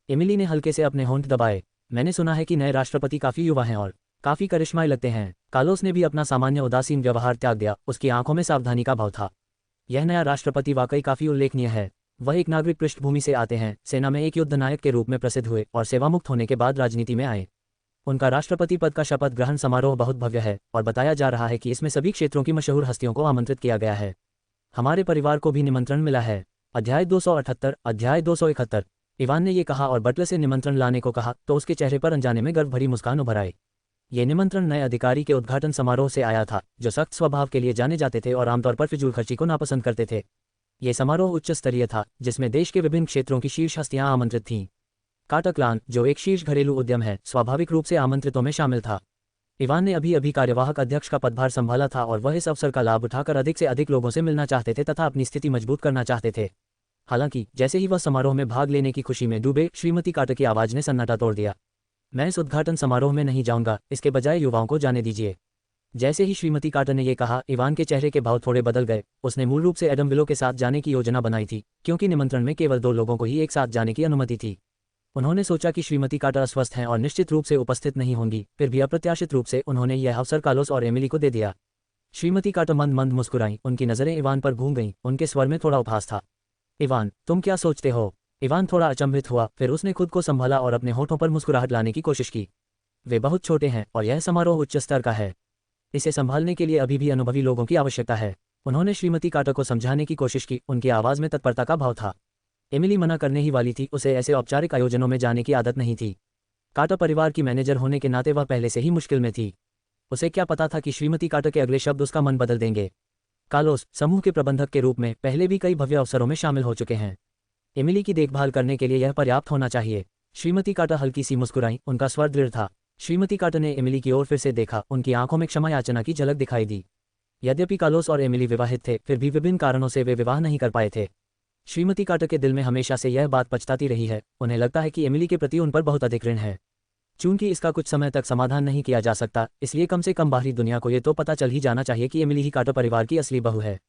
एमिली ने हल्के से अपने होंठ दबाए। मैंने सुना है कि नए राष्ट्रपति काफी युवा हैं और काफी करिश्माई लगते हैं। कार्लोस ने भी अपना सामान्य उदासीन व्यवहार त्याग दिया, उसकी आंखों में सावधानी का भाव था। यह नया राष्ट्रपति वाकई काफी उल्लेखनीय है। वह एक नागरिक पृष्ठभूमि से आते हैं, सेना में एक युद्ध नायक के रूप में प्रसिद्ध हुए और सेवामुक्त होने के बाद राजनीति में आए। उनका राष्ट्रपति पद का शपथ ग्रहण समारोह बहुत भव्य है और बताया जा रहा है कि इसमें सभी क्षेत्रों की मशहूर हस्तियों को आमंत्रित किया गया है। हमारे परिवार को भी निमंत्रण मिला है। अध्याय 278, अध्याय 271। इवान ने ये कहा और बटलर से निमंत्रण लाने को कहा तो उसके चेहरे पर अनजाने में गर्व भरी मुस्कान उभर आई। ये निमंत्रण नए अधिकारी के उद्घाटन समारोह से आया था, जो सख्त स्वभाव के लिए जाने जाते थे और आमतौर पर फिजूल खर्ची को नापसंद करते थे। ये समारोह उच्च स्तरीय था, जिसमें देश के विभिन्न क्षेत्रों की शीर्ष हस्तियां आमंत्रित थीं। कार्टर क्लान, जो एक शीर्ष घरेलू उद्यम है, स्वाभाविक रूप से आमंत्रितों में शामिल था। इवान ने अभी अभी कार्यवाहक अध्यक्ष का पदभार संभाला था और वह इस अवसर का लाभ उठाकर अधिक से अधिक लोगों से मिलना चाहते थे तथा अपनी स्थिति मजबूत करना चाहते थे। हालांकि जैसे ही वह समारोह में भाग लेने की खुशी में डूबे, श्रीमती कार्टर की आवाज ने सन्नाटा तोड़ दिया। मैं इस उद्घाटन समारोह में नहीं जाऊंगा, इसके बजाय युवाओं को जाने दीजिए। जैसे ही श्रीमती कार्टर ने यह कहा, इवान के चेहरे के भाव थोड़े बदल गए। उसने मूल रूप से एडम विलो के साथ जाने की योजना बनाई थी, क्योंकि निमंत्रण में केवल 2 लोगों को ही एक साथ जाने की अनुमति थी। उन्होंने सोचा कि श्रीमती कार्टर अस्वस्थ हैं और निश्चित रूप से उपस्थित नहीं होंगी, फिर भी अप्रत्याशित रूप से उन्होंने यह अवसर कार्लोस और एमिली को दे दिया। श्रीमती कार्टर मंद मंद मुस्कुराईं, उनकी नज़रें इवान पर घूम गईं, उनके स्वर में थोड़ा उपहास था। इवान, तुम क्या सोचते हो? इवान थोड़ा अचंभित हुआ, फिर उसने खुद को संभाला और अपने होठों पर मुस्कुराहट लाने की कोशिश की। वे बहुत छोटे हैं और यह समारोह उच्च स्तर का है। इसे संभालने के लिए अभी भी अनुभवी लोगों की आवश्यकता है। उन्होंने श्रीमती कार्टर को समझाने की कोशिश की, उनकी आवाज़ में तत्परता का भाव था। एमिली मना करने ही वाली थी, उसे ऐसे औपचारिक आयोजनों में जाने की आदत नहीं थी। कार्टर परिवार की मैनेजर होने के नाते वह पहले से ही मुश्किल में थी। उसे क्या पता था कि श्रीमती कार्टर के अगले शब्द उसका मन बदल देंगे। कार्लोस, समूह के प्रबंधक के रूप में पहले भी कई भव्य अवसरों में शामिल हो चुके हैं। एमिली की देखभाल करने के लिए यह पर्याप्त होना चाहिए। श्रीमती कार्टर हल्की सी मुस्कुराई, उनका स्वर दृढ़ था। श्रीमती कार्टर ने एमिली की ओर फिर से देखा, उनकी आंखों में क्षमा याचना की झलक दिखाई दी। यद्यपि कार्लोस और एमिली विवाहित थे, फिर भी विभिन्न कारणों से वे विवाह नहीं कर पाए थे। श्रीमती कार्टर के दिल में हमेशा से यह बात पछताती रही है। उन्हें लगता है कि एमिली के प्रति उन पर बहुत अधिक ऋण है। चूंकि इसका कुछ समय तक समाधान नहीं किया जा सकता, इसलिए कम से कम बाहरी दुनिया को ये तो पता चल ही जाना चाहिए कि एमिली ही कार्टर परिवार की असली बहू है।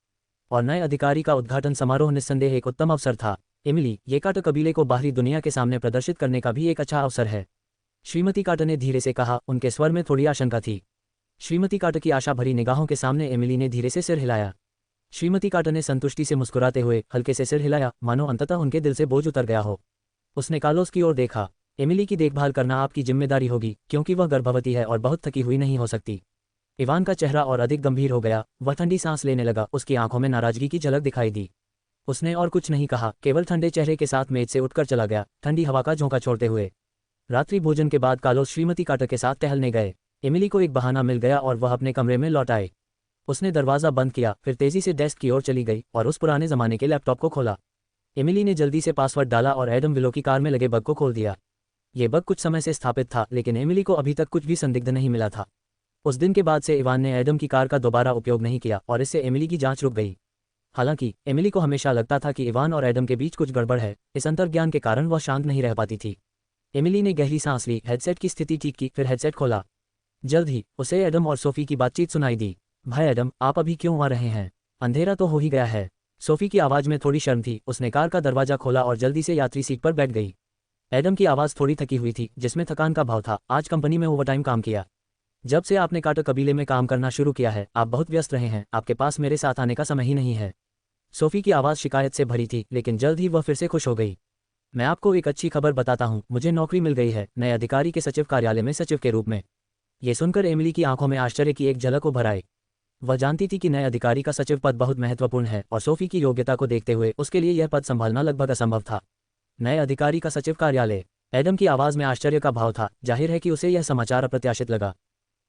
और नए अधिकारी का उद्घाटन समारोह निस्संदेह एक उत्तम अवसर था। एमिली, ये कार्टर कबीले को बाहरी दुनिया के सामने प्रदर्शित करने का भी एक अच्छा अवसर है। श्रीमती कार्टर ने धीरे से कहा, उनके स्वर में थोड़ी आशंका थी। श्रीमती कार्टर की आशा भरी निगाहों के सामने एमिली ने धीरे से सिर हिलाया। श्रीमती कार्टर ने संतुष्टि से मुस्कुराते हुए हल्के से सिर हिलाया, मानो अंततः उनके दिल से बोझ उतर गया हो। उसने कार्लोस की ओर देखा। एमिली की देखभाल करना आपकी जिम्मेदारी होगी, क्योंकि वह गर्भवती है और बहुत थकी हुई नहीं हो सकती। इवान का चेहरा और अधिक गंभीर हो गया, वह ठंडी सांस लेने लगा, उसकी आंखों में नाराजगी की झलक दिखाई दी। उसने और कुछ नहीं कहा, केवल ठंडे चेहरे के साथ मेज से उठकर चला गया, ठंडी हवा का झोंका छोड़ते हुए। रात्रि भोजन के बाद कार्लोस श्रीमती कार्टर के साथ टहलने गए। एमिली को एक बहाना मिल गया और वह अपने कमरे में लौट आए। उसने दरवाज़ा बंद किया, फिर तेजी से डेस्क की ओर चली गई और उस पुराने ज़माने के लैपटॉप को खोला। एमिली ने जल्दी से पासवर्ड डाला और एडम विलो की कार में लगे बग को खोल दिया। ये बग कुछ समय से स्थापित था, लेकिन एमिली को अभी तक कुछ भी संदिग्ध नहीं मिला था। उस दिन के बाद से इवान ने एडम की कार का दोबारा उपयोग नहीं किया और इससे एमिली की जांच रुक गई। हालांकि एमिली को हमेशा लगता था कि इवान और एडम के बीच कुछ गड़बड़ है। इस अंतर्ज्ञान के कारण वह शांत नहीं रह पाती थी। एमिली ने गहरी सांस ली, हेडसेट की स्थिति ठीक की, फिर हेडसेट खोला। जल्द ही उसे एडम और सोफी की बातचीत सुनाई दी। भाई एडम, आप अभी क्यों आ रहे हैं? अंधेरा तो हो ही गया है। सोफी की आवाज़ में थोड़ी शर्म थी। उसने कार का दरवाजा खोला और जल्दी से यात्री सीट पर बैठ गई। एडम की आवाज़ थोड़ी थकी हुई थी, जिसमें थकान का भाव था। आज कंपनी में ओवरटाइम काम किया। जब से आपने कार्टर कबीले में काम करना शुरू किया है, आप बहुत व्यस्त रहे हैं। आपके पास मेरे साथ आने का समय ही नहीं है। सोफी की आवाज़ शिकायत से भरी थी, लेकिन जल्द ही वह फिर से खुश हो गई। मैं आपको एक अच्छी खबर बताता हूँ, मुझे नौकरी मिल गई है, नए अधिकारी के सचिव कार्यालय में सचिव के रूप में। ये सुनकर एमिली की आंखों में आश्चर्य की एक झलक उभर आई। वह जानती थी कि नए अधिकारी का सचिव पद बहुत महत्वपूर्ण है और सोफी की योग्यता को देखते हुए उसके लिए यह पद संभालना लगभग असंभव था। नए अधिकारी का सचिव कार्यालय। एडम की आवाज़ में आश्चर्य का भाव था। जाहिर है कि उसे यह समाचार अप्रत्याशित लगा।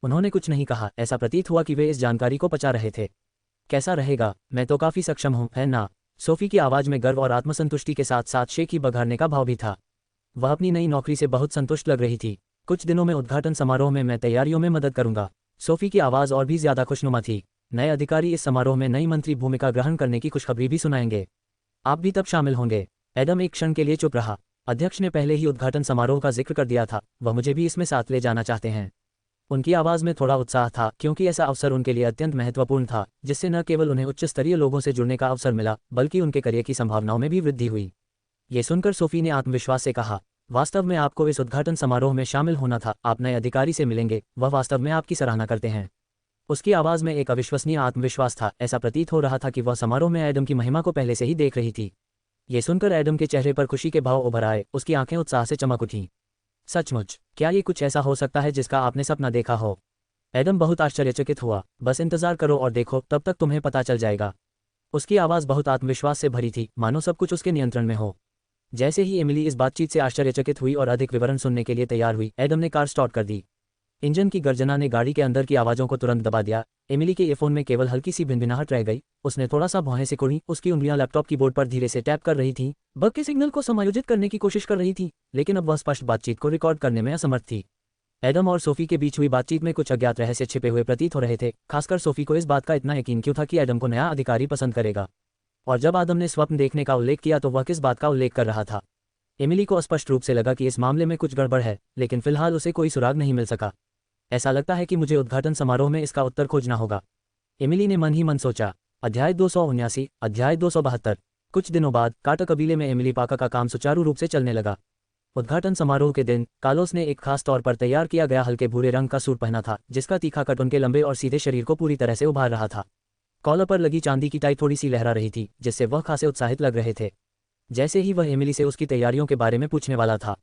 उन्होंने कुछ नहीं कहा, ऐसा प्रतीत हुआ कि वे इस जानकारी को पचा रहे थे। कैसा रहेगा? मैं तो काफ़ी सक्षम हूँ, है ना? सोफी की आवाज़ में गर्व और आत्मसंतुष्टि के साथ साथ शेखी बघाड़ने का भाव भी था। वह अपनी नई नौकरी से बहुत संतुष्ट लग रही थी। कुछ दिनों में उद्घाटन समारोह में मैं तैयारियों में मदद करूंगा। सोफी की आवाज़ और भी ज्यादा खुशनुमा थी। नए अधिकारी इस समारोह में नई मंत्री भूमिका ग्रहण करने की खुशखबरी भी सुनाएंगे। आप भी तब शामिल होंगे। एडम एक क्षण के लिए चुप रहा। अध्यक्ष ने पहले ही उद्घाटन समारोह का जिक्र कर दिया था, वह मुझे भी इसमें साथ ले जाना चाहते हैं। उनकी आवाज़ में थोड़ा उत्साह था, क्योंकि ऐसा अवसर उनके लिए अत्यंत महत्वपूर्ण था, जिससे न केवल उन्हें उच्च स्तरीय लोगों से जुड़ने का अवसर मिला, बल्कि उनके करियर की संभावनाओं में भी वृद्धि हुई। ये सुनकर सोफी ने आत्मविश्वास से कहा, वास्तव में आपको इस उद्घाटन समारोह में शामिल होना था। आप नए अधिकारी से मिलेंगे, वह वास्तव में आपकी सराहना करते हैं। उसकी आवाज़ में एक अविश्वसनीय आत्मविश्वास था। ऐसा प्रतीत हो रहा था कि वह समारोह में एडम की महिमा को पहले से ही देख रही थी। ये सुनकर एडम के चेहरे पर खुशी के भाव उभर आए, उसकी आंखें उत्साह से चमक उठीं। सचमुच, क्या ये कुछ ऐसा हो सकता है जिसका आपने सपना देखा हो? एडम बहुत आश्चर्यचकित हुआ। बस इंतजार करो और देखो, तब तक तुम्हें पता चल जाएगा। उसकी आवाज़ बहुत आत्मविश्वास से भरी थी, मानो सब कुछ उसके नियंत्रण में हो। जैसे ही एमिली इस बातचीत से आश्चर्यचकित हुई और अधिक विवरण सुनने के लिए तैयार हुई, एडम ने कार स्टार्ट कर दी। इंजन की गर्जना ने गाड़ी के अंदर की आवाज़ों को तुरंत दबा दिया। एमिली के ईयरफोन में केवल हल्की सी भिनभिनाहट रह गई। उसने थोड़ा सा भौहें सिकुड़ी। उसकी उंगलियां लैपटॉप कीबोर्ड पर धीरे से टैप कर रही थीं, बग के सिग्नल को समायोजित करने की कोशिश कर रही थी, लेकिन अब वह स्पष्ट बातचीत को रिकॉर्ड करने में असमर्थ थी। एडम और सोफी के बीच हुई बातचीत में कुछ अज्ञात रहस्य छिपे हुए प्रतीत हो रहे थे। खासकर सोफी को इस बात का इतना यकीन क्यों था कि एडम को नया अधिकारी पसंद करेगा। और जब आदम ने स्वप्न देखने का उल्लेख किया तो वह किस बात का उल्लेख कर रहा था। एमिली को स्पष्ट रूप से लगा कि इस मामले में कुछ गड़बड़ है, लेकिन फिलहाल उसे कोई सुराग नहीं मिल सका। ऐसा लगता है कि मुझे उद्घाटन समारोह में इसका उत्तर खोजना होगा, एमिली ने मन ही मन सोचा। अध्याय 279, अध्याय 272। कुछ दिनों बाद कार्टर कबीले में एमिली पाका का काम सुचारू रूप से चलने लगा। उद्घाटन समारोह के दिन कार्लोस ने एक खास तौर पर तैयार किया गया हल्के भूरे रंग का सूट पहना था, जिसका तीखा कट उनके लंबे और सीधे शरीर को पूरी तरह से उभार रहा था। कॉलर पर लगी चांदी की टाई थोड़ी सी लहरा रही थी, जिससे वह खासे उत्साहित लग रहे थे। जैसे ही वह एमिली से उसकी तैयारियों के बारे में पूछने वाला था,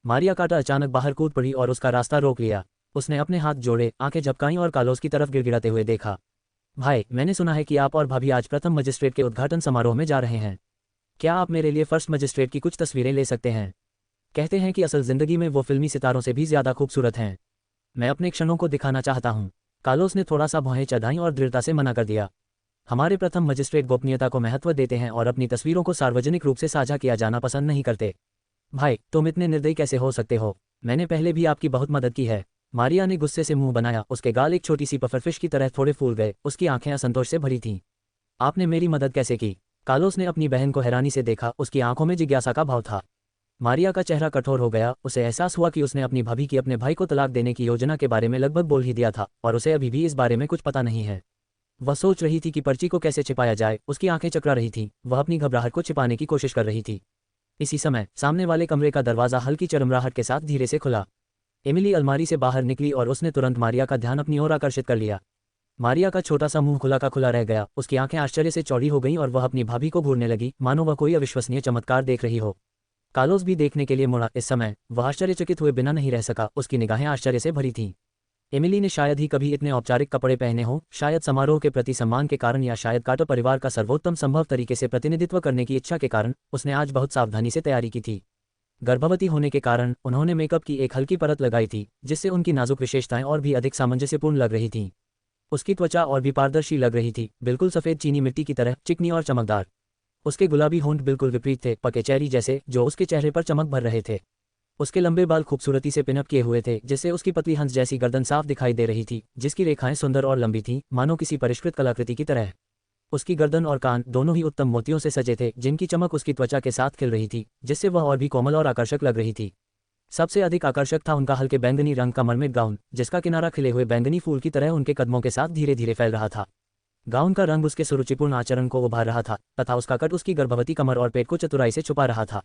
मारिया कार्टर अचानक बाहर कूद पड़ी और उसका रास्ता रोक लिया। उसने अपने हाथ जोड़े, आंखें झपकाईं और कार्लोस की तरफ गिड़गिड़ाते हुए देखा। भाई, मैंने सुना है कि आप और भाभी आज प्रथम मजिस्ट्रेट के उद्घाटन समारोह में जा रहे हैं। क्या आप मेरे लिए फर्स्ट मजिस्ट्रेट की कुछ तस्वीरें ले सकते हैं? कहते हैं कि असल जिंदगी में वो फिल्मी सितारों से भी ज्यादा खूबसूरत हैं। मैं अपने क्षणों को दिखाना चाहता हूँ। कार्लोस ने थोड़ा सा भौहें चढ़ाईं और दृढ़ता से मना कर दिया। हमारे प्रथम मजिस्ट्रेट गोपनीयता को महत्व देते हैं और अपनी तस्वीरों को सार्वजनिक रूप से साझा किया जाना पसंद नहीं करते। भाई, तुम इतने निर्दयी कैसे हो सकते हो? मैंने पहले भी आपकी बहुत मदद की है। मारिया ने गुस्से से मुंह बनाया। उसके गाल एक छोटी सी पफरफिश की तरह थोड़े फूल गए। उसकी आंखें असंतोष से भरी थीं। आपने मेरी मदद कैसे की? कार्लोस ने अपनी बहन को हैरानी से देखा। उसकी आंखों में जिज्ञासा का भाव था। मारिया का चेहरा कठोर हो गया। उसे एहसास हुआ कि उसने अपनी भाभी की अपने भाई को तलाक देने की योजना के बारे में लगभग बोल ही दिया था और उसे अभी भी इस बारे में कुछ पता नहीं है। वह सोच रही थी कि पर्ची को कैसे छिपाया जाए। उसकी आंखें चकरा रही थीं। वह अपनी घबराहट को छिपाने की कोशिश कर रही थी। इसी समय सामने वाले कमरे का दरवाजा हल्की चरमराहट के साथ धीरे से खुला। एमिली अलमारी से बाहर निकली और उसने तुरंत मारिया का ध्यान अपनी ओर आकर्षित कर लिया। मारिया का छोटा सा मुंह खुला का खुला रह गया। उसकी आंखें आश्चर्य से चौड़ी हो गईं और वह अपनी भाभी को घूरने लगी, मानो वह कोई अविश्वसनीय चमत्कार देख रही हो। कार्लोस भी देखने के लिए मुड़ा। इस समय वह आश्चर्यचकित हुए बिना नहीं रह सका। उसकी निगाहें आश्चर्य से भरी थीं। एमिली ने शायद ही कभी इतने औपचारिक कपड़े पहने हों, शायद समारोह के प्रति सम्मान के कारण या शायद कार्टर परिवार का सर्वोत्तम संभव तरीके से प्रतिनिधित्व करने की इच्छा के कारण उसने आज बहुत सावधानी से तैयारी की थी। गर्भवती होने के कारण उन्होंने मेकअप की एक हल्की परत लगाई थी, जिससे उनकी नाजुक विशेषताएं और भी अधिक सामंजस्यपूर्ण लग रही थीं। उसकी त्वचा और भी पारदर्शी लग रही थी, बिल्कुल सफ़ेद चीनी मिट्टी की तरह चिकनी और चमकदार। उसके गुलाबी होंठ बिल्कुल विपरीत थे, पके चेरी जैसे, जो उसके चेहरे पर चमक भर रहे थे। उसके लंबे बाल खूबसूरती से पिनअप किए हुए थे, जिससे उसकी पतली हंस जैसी गर्दन साफ दिखाई दे रही थी, जिसकी रेखाएं सुंदर और लंबी थीं, मानो किसी परिष्कृत कलाकृति की तरह। उसकी गर्दन और कान दोनों ही उत्तम मोतियों से सजे थे, जिनकी चमक उसकी त्वचा के साथ खिल रही थी, जिससे वह और भी कोमल और आकर्षक लग रही थी। सबसे अधिक आकर्षक था उनका हल्के बैंगनी रंग का मरमेड गाउन, जिसका किनारा खिले हुए बैंगनी फूल की तरह उनके कदमों के साथ धीरे धीरे फैल रहा था। गाउन का रंग उसके सुरुचिपूर्ण आचरण को उभार रहा था तथा उसका कट उसकी गर्भवती कमर और पेट को चतुराई से छुपा रहा था।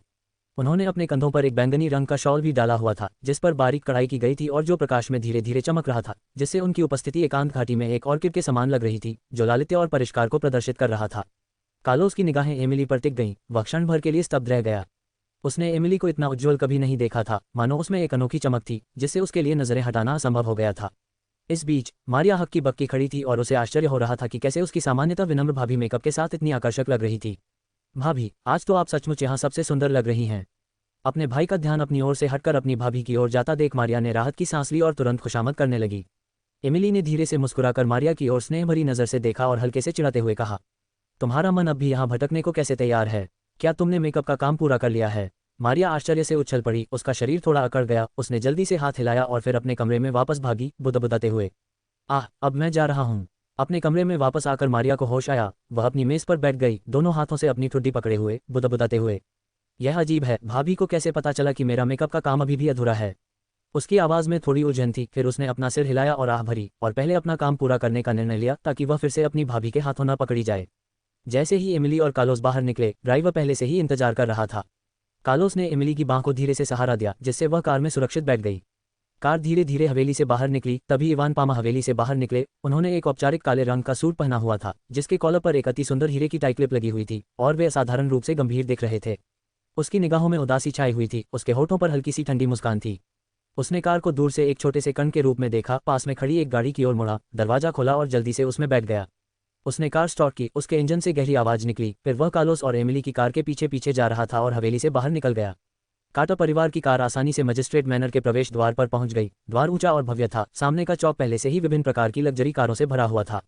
उन्होंने अपने कंधों पर एक बैंगनी रंग का शॉल भी डाला हुआ था, जिस पर बारीक कढ़ाई की गई थी और जो प्रकाश में धीरे धीरे चमक रहा था, जिससे उनकी उपस्थिति एकांत घाटी में एक ऑर्किड के समान लग रही थी, जो लालित्य और परिष्कार को प्रदर्शित कर रहा था। कार्लोस की निगाहें एमिली पर टिक गईं। वह क्षण भर के लिए स्तब्ध रह गया। उसने एमिली को इतना उज्ज्वल कभी नहीं देखा था, मानो उसमें एक अनोखी चमक थी, जिससे उसके लिए नजरें हटाना असंभव हो गया था। इस बीच मारिया हक्की बक्की खड़ी थी और उसे आश्चर्य हो रहा था कि कैसे उसकी सामान्यतः विनम्र भाभी मेकअप के साथ इतनी आकर्षक लग रही थी। भाभी, आज तो आप सचमुच यहाँ सबसे सुंदर लग रही हैं। अपने भाई का ध्यान अपनी ओर से हटकर अपनी भाभी की ओर जाता देख मारिया ने राहत की सांस ली और तुरंत खुशामद करने लगी। एमिली ने धीरे से मुस्कुराकर मारिया की ओर स्नेह भरी नजर से देखा और हल्के से चिढ़ाते हुए कहा, तुम्हारा मन अब भी यहाँ भटकने को कैसे तैयार है? क्या तुमने मेकअप का काम पूरा कर लिया है? मारिया आश्चर्य से उछल पड़ी। उसका शरीर थोड़ा अकड़ गया। उसने जल्दी से हाथ हिलाया और फिर अपने कमरे में वापस भागी, बुदबुदाते हुए। अब मैं जा रहा हूँ। अपने कमरे में वापस आकर मारिया को होश आया। वह अपनी मेज पर बैठ गई, दोनों हाथों से अपनी ठुड्डी पकड़े हुए, बुदबुदाते हुए। यह अजीब है, भाभी को कैसे पता चला कि मेरा मेकअप का काम अभी भी अधूरा है? उसकी आवाज़ में थोड़ी उलझन थी। फिर उसने अपना सिर हिलाया और आह भरी और पहले अपना काम पूरा करने का निर्णय लिया, ताकि वह फिर से अपनी भाभी के हाथों न पकड़ी जाए। जैसे ही एमिली और कार्लोस बाहर निकले, ड्राइवर पहले से ही इंतजार कर रहा था। कार्लोस ने एमिली की बांह को धीरे से सहारा दिया, जिससे वह कार में सुरक्षित बैठ गई। कार धीरे धीरे हवेली से बाहर निकली। तभी इवान पामा हवेली से बाहर निकले। उन्होंने एक औपचारिक काले रंग का सूट पहना हुआ था, जिसके कॉलर पर एक अति सुंदर हीरे की टाई क्लिप लगी हुई थी, और वे असाधारण रूप से गंभीर दिख रहे थे। उसकी निगाहों में उदासी छाई हुई थी। उसके होठों पर हल्की सी ठंडी मुस्कान थी। उसने कार को दूर से एक छोटे से कण के रूप में देखा। पास में खड़ी एक गाड़ी की ओर मुड़ा, दरवाजा खोला और जल्दी से उसमें बैठ गया। उसने कार स्टार्ट की। उसके इंजन से गहरी आवाज निकली। फिर वह कार्लोस और एमिली की कार के पीछे पीछे जा रहा था और हवेली से बाहर निकल गया। कार्टर परिवार की कार आसानी से मजिस्ट्रेट मैनर के प्रवेश द्वार पर पहुंच गई। द्वार ऊंचा और भव्य था। सामने का चौक पहले से ही विभिन्न प्रकार की लग्जरी कारों से भरा हुआ था।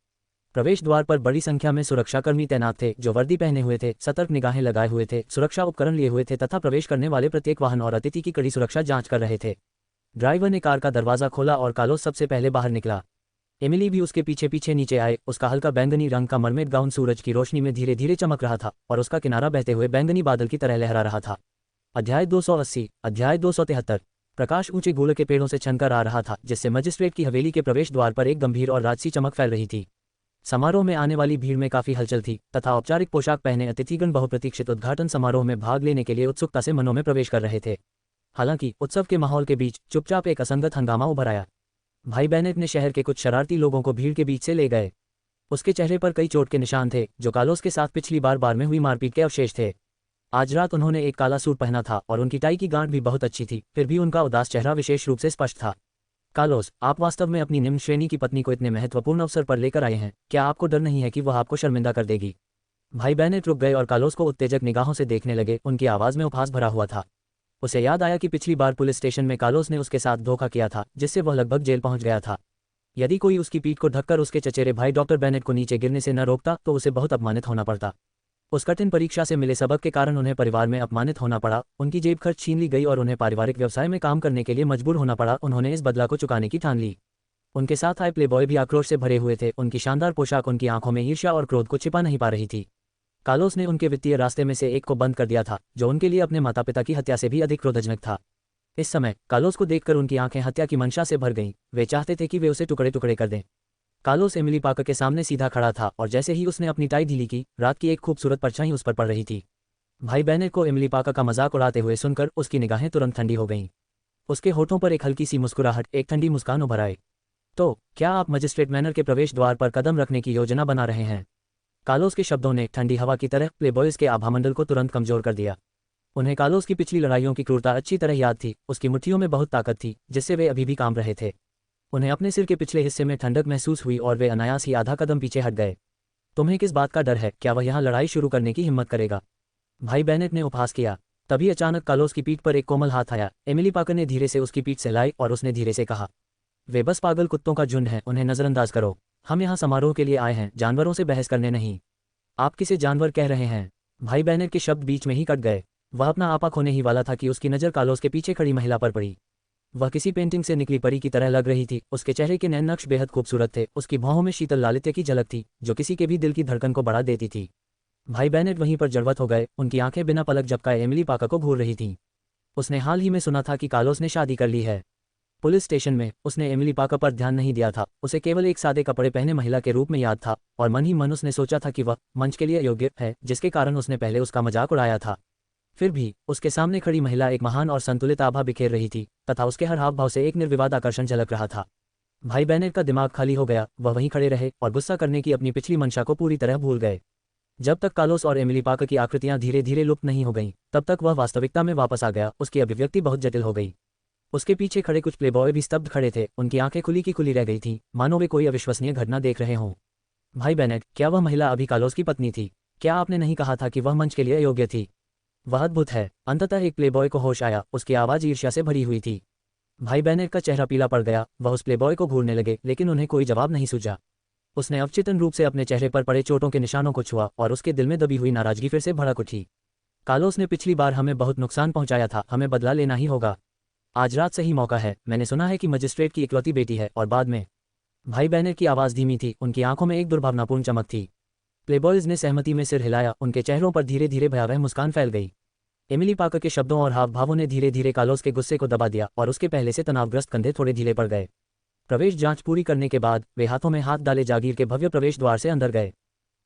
प्रवेश द्वार पर बड़ी संख्या में सुरक्षाकर्मी तैनात थे, जो वर्दी पहने हुए थे, सतर्क निगाहें लगाए हुए थे, सुरक्षा उपकरण लिए हुए थे तथा प्रवेश करने वाले प्रत्येक वाहन और अतिथि की कड़ी सुरक्षा जांच कर रहे थे। ड्राइवर ने कार का दरवाज़ा खोला और कार्लोस सबसे पहले बाहर निकला। एमिली भी उसके पीछे पीछे नीचे आए। उसका हल्का बैंगनी रंग का मरमेड गाउन सूरज की रोशनी में धीरे धीरे चमक रहा था और उसका किनारा बहते हुए बैंगनी बादल की तरह लहरा रहा था। अध्याय 280। अध्याय 273। प्रकाश ऊंचे गोले के पेड़ों से छनकर आ रहा था, जिससे मजिस्ट्रेट की हवेली के प्रवेश द्वार पर एक गंभीर और राजसी चमक फैल रही थी। समारोह में आने वाली भीड़ में काफी हलचल थी तथा औपचारिक पोशाक पहने अतिथिगण बहुप्रतीक्षित उद्घाटन समारोह में भाग लेने के लिए उत्सुकता से मनों में प्रवेश कर रहे थे। हालांकि उत्सव के माहौल के बीच चुपचाप एक असंगत हंगामा उभर आया। भाई बेनेट ने शहर के कुछ शरारती लोगों को भीड़ के बीच से ले गए। उसके चेहरे पर कई चोट के निशान थे, जो कार्लोस के साथ पिछली बार में हुई मारपीट के अवशेष थे। आज रात उन्होंने एक काला सूट पहना था और उनकी टाई की गांठ भी बहुत अच्छी थी, फिर भी उनका उदास चेहरा विशेष रूप से स्पष्ट था। कार्लोस, आप वास्तव में अपनी निम्न श्रेणी की पत्नी को इतने महत्वपूर्ण अवसर पर लेकर आए हैं। क्या आपको डर नहीं है कि वह आपको शर्मिंदा कर देगी? भाई बेनेट रुक गए और कार्लोस को उत्तेजक निगाहों से देखने लगे। उनकी आवाज़ में उपहास भरा हुआ था। उसे याद आया कि पिछली बार पुलिस स्टेशन में कार्लोस ने उसके साथ धोखा किया था, जिससे वह लगभग जेल पहुंच गया था। यदि कोई उसकी पीठ को ढककर उसके चचेरे भाई डॉक्टर बेनेट को नीचे गिरने से न रोकता तो उसे बहुत अपमानित होना पड़ता। उस कठिन परीक्षा से मिले सबक के कारण उन्हें परिवार में अपमानित होना पड़ा, उनकी जेब खर्च छीन ली गई और उन्हें पारिवारिक व्यवसाय में काम करने के लिए मजबूर होना पड़ा। उन्होंने इस बदला को चुकाने की ठान ली। उनके साथ आए प्लेबॉय भी आक्रोश से भरे हुए थे। उनकी शानदार पोशाक उनकी आंखों में ईर्ष्या और क्रोध को छिपा नहीं पा रही थी। कार्लोस ने उनके वित्तीय रास्ते में से एक को बंद कर दिया था, जो उनके लिए अपने माता पिता की हत्या से भी अधिक क्रोधजनक था। इस समय कार्लोस को देखकर उनकी आंखें हत्या की मंशा से भर गईं। वे चाहते थे कि वे उसे टुकड़े टुकड़े कर दें। कार्लोस एमिली पाकर के सामने सीधा खड़ा था और जैसे ही उसने अपनी टाई ढीली की, रात की एक खूबसूरत परछाई उस पर पड़ रही थी। भाई बेनेट को एमिली पाकर का मजाक उड़ाते हुए सुनकर उसकी निगाहें तुरंत ठंडी हो गईं। उसके होठों पर एक हल्की सी मुस्कुराहट, एक ठंडी मुस्कान उभर आई। तो क्या आप मजिस्ट्रेट मैनर के प्रवेश द्वार पर कदम रखने की योजना बना रहे हैं? कार्लोस के शब्दों ने ठंडी हवा की तरह प्लेबॉयज के आभामंडल को तुरंत कमजोर कर दिया। उन्हें कार्लोस की पिछली लड़ाइयों की क्रूरता अच्छी तरह याद थी। उसकी मुट्ठियों में बहुत ताकत थी, जिससे वे अभी भी काम रहे थे। उन्हें अपने सिर के पिछले हिस्से में ठंडक महसूस हुई और वे अनायास ही आधा कदम पीछे हट गए। तुम्हें किस बात का डर है? क्या वह यहाँ लड़ाई शुरू करने की हिम्मत करेगा? भाई बेनेट ने उपहास किया। तभी अचानक कार्लोस की पीठ पर एक कोमल हाथ आया। एमिली पाकर ने धीरे से उसकी पीठ से लाई और उसने धीरे से कहा, वे बस पागल कुत्तों का झुंड है, उन्हें नजरअंदाज करो। हम यहाँ समारोह के लिए आए हैं, जानवरों से बहस करने नहीं। आप किसे जानवर कह रहे हैं? भाई बेनेट के शब्द बीच में ही कट गए। वह अपना आपा खोने ही वाला था कि उसकी नज़र कार्लोस के पीछे खड़ी महिला पर पड़ी। वह किसी पेंटिंग से निकली परी की तरह लग रही थी। उसके चेहरे के नैन नक्श बेहद खूबसूरत थे। उसकी भौहों में शीतल लालित्य की झलक थी, जो किसी के भी दिल की धड़कन को बढ़ा देती थी। भाई बेनेट वहीं पर जड़वत हो गए। उनकी आंखें बिना पलक झपकाए एमिली पाकर को घूर रही थीं। उसने हाल ही में सुना था कि कार्लोस ने शादी कर ली है। पुलिस स्टेशन में उसने एमिली पाकर पर ध्यान नहीं दिया था। उसे केवल एक सादे कपड़े पहने महिला के रूप में याद था और मन ही मन उसने सोचा था कि वह मंच के लिए योग्य है, जिसके कारण उसने पहले उसका मजाक उड़ाया था। फिर भी उसके सामने खड़ी महिला एक महान और संतुलित आभा बिखेर रही थी तथा उसके हर हाव भाव से एक निर्विवाद आकर्षण झलक रहा था। भाई बेनेट का दिमाग खाली हो गया। वह वहीं खड़े रहे और गुस्सा करने की अपनी पिछली मंशा को पूरी तरह भूल गए। जब तक कार्लोस और एमिली पाकर की आकृतियां धीरे धीरे लुप्त नहीं हो गईं, तब तक वह वास्तविकता में वापस आ गया। उसकी अभिव्यक्ति बहुत जटिल हो गई। उसके पीछे खड़े कुछ प्लेबॉय भी स्तब्ध खड़े थे। उनकी आंखें खुली की खुली रह गई थीं, मानो वे कोई अविश्वसनीय घटना देख रहे हों। भाई बेनेट, क्या वह महिला अभी कार्लोस की पत्नी थी? क्या आपने नहीं कहा था कि वह मंच के लिए योग्य थी? वह अद्भुत है। अंततः एक प्लेबॉय को होश आया। उसकी आवाज़ ईर्ष्या से भरी हुई थी। भाई बेनेट का चेहरा पीला पड़ गया। वह उस प्लेबॉय को घूरने लगे, लेकिन उन्हें कोई जवाब नहीं सूझा। उसने अवचेतन रूप से अपने चेहरे पर पड़े चोटों के निशानों को छुआ और उसके दिल में दबी हुई नाराजगी फिर से भड़क उठी। कार्लोस ने पिछली बार हमें बहुत नुकसान पहुंचाया था, हमें बदला लेना ही होगा। आज रात सही मौका है। मैंने सुना है कि मजिस्ट्रेट की इकलौती बेटी है। और बाद में? भाई बेनेट की आवाज़ धीमी थी। उनकी आंखों में एक दुर्भावनापूर्ण चमक थी। प्लेबॉयज ने सहमति में सिर हिलाया। उनके चेहरों पर धीरे धीरे भयावह मुस्कान फैल गई। एमिली पाकर के शब्दों और हाव भावों ने धीरे धीरे कार्लोस के गुस्से को दबा दिया और उसके पहले से तनावग्रस्त कंधे थोड़े ढीले पड़ गए। प्रवेश जांच पूरी करने के बाद वे हाथों में हाथ डाले जागीर के भव्य प्रवेश द्वार से अंदर गए।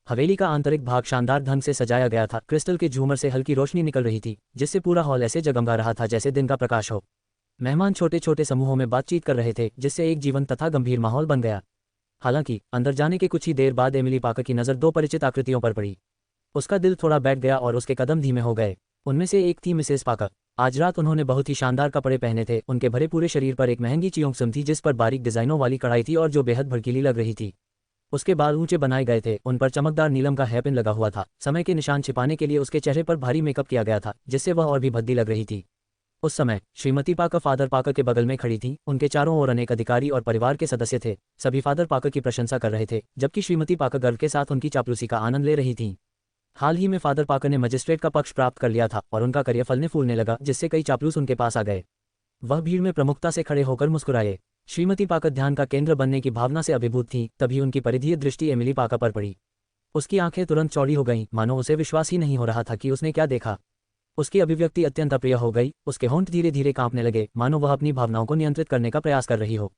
हवेली का आंतरिक भाग शानदार ढंग से सजाया गया था। क्रिस्टल के झूमर से हल्की रोशनी निकल रही थी, जिससे पूरा हॉल ऐसे जगमगा रहा था जैसे दिन का प्रकाश हो। मेहमान छोटे छोटे समूहों में बातचीत कर रहे थे, जिससे एक जीवंत तथा गंभीर माहौल बन गया। हालांकि अंदर जाने के कुछ ही देर बाद एमिली पाकर की नज़र दो परिचित आकृतियों पर पड़ी। उसका दिल थोड़ा बैठ गया और उसके कदम धीमे हो गए। उनमें से एक थी मिसेस पाकर। आज रात उन्होंने बहुत ही शानदार कपड़े पहने थे। उनके भरे पूरे शरीर पर एक महंगी चियोंगसम थी, जिस पर बारीक डिजाइनों वाली कढ़ाई थी और जो बेहद भड़कीली लग रही थी। उसके बाल ऊंचे बनाए गए थे। उन पर चमकदार नीलम का हेयरपिन लगा हुआ था। समय के निशान छिपाने के लिए उसके चेहरे पर भारी मेकअप किया गया था, जिससे वह और भी भद्दी लग रही थी। उस समय श्रीमती पाकर फादर पाकर के बगल में खड़ी थी। उनके चारों ओर अनेक अधिकारी और परिवार के सदस्य थे। सभी फादर पाकर की प्रशंसा कर रहे थे, जबकि श्रीमती पाकर गर्व के साथ उनकी चापलूसी का आनंद ले रही थीं। हाल ही में फादर पाकर ने मजिस्ट्रेट का पक्ष प्राप्त कर लिया था और उनका करियर फलने फूलने लगा, जिससे कई चापलूस उनके पास आ गए। वह भीड़ में प्रमुखता से खड़े होकर मुस्कुराए। श्रीमती पाकर ध्यान का केंद्र बनने की भावना से अभिभूत थी, तभी उनकी परिधीय दृष्टि एमिली पाकर पर पड़ी। उसकी आंखें तुरंत चौड़ी हो गईं, मानो उसे विश्वास ही नहीं हो रहा था कि उसने क्या देखा। उसकी अभिव्यक्ति अत्यंत अप्रिय हो गई, उसके होंठ धीरे धीरे कांपने लगे, मानो वह अपनी भावनाओं को नियंत्रित करने का प्रयास कर रही हो।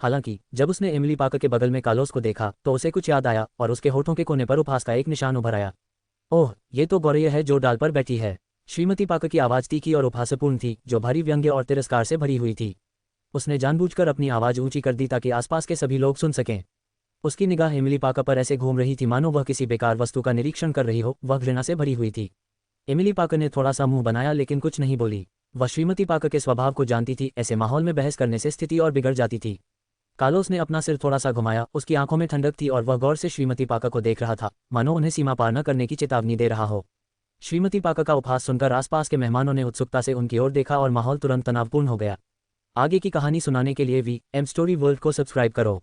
हालांकि जब उसने एमिली पाकर के बगल में कार्लोस को देखा तो उसे कुछ याद आया और उसके होठों के कोने पर उपहास का एक निशान उभर आया। ओह, ये तो गौरैया है जो डाल पर बैठी है। श्रीमती पाकर की आवाज़ तीखी और उपहासपूर्ण थी, जो भारी व्यंग्य और तिरस्कार से भरी हुई थी। उसने जानबूझकर अपनी आवाज़ ऊंची कर दी ताकि आसपास के सभी लोग सुन सकें। उसकी निगाह एमिली पाकर पर ऐसे घूम रही थी मानो वह किसी बेकार वस्तु का निरीक्षण कर रही हो। वह घृणा से भरी हुई थी। एमिली पाकर ने थोड़ा सा मुंह बनाया लेकिन कुछ नहीं बोली। वह श्रीमती पाकर के स्वभाव को जानती थी, ऐसे माहौल में बहस करने से स्थिति और बिगड़ जाती थी। कार्लोस ने अपना सिर थोड़ा सा घुमाया, उसकी आंखों में ठंडक थी और वह गौर से श्रीमती पाकर को देख रहा था, मानो उन्हें सीमा पार न करने की चेतावनी दे रहा हो। श्रीमती पाकर का उपहास सुनकर आसपास के मेहमानों ने उत्सुकता से उनकी ओर देखा और माहौल तुरंत तनावपूर्ण हो गया। आगे की कहानी सुनाने के लिए VM स्टोरी वर्ल्ड को सब्सक्राइब करो।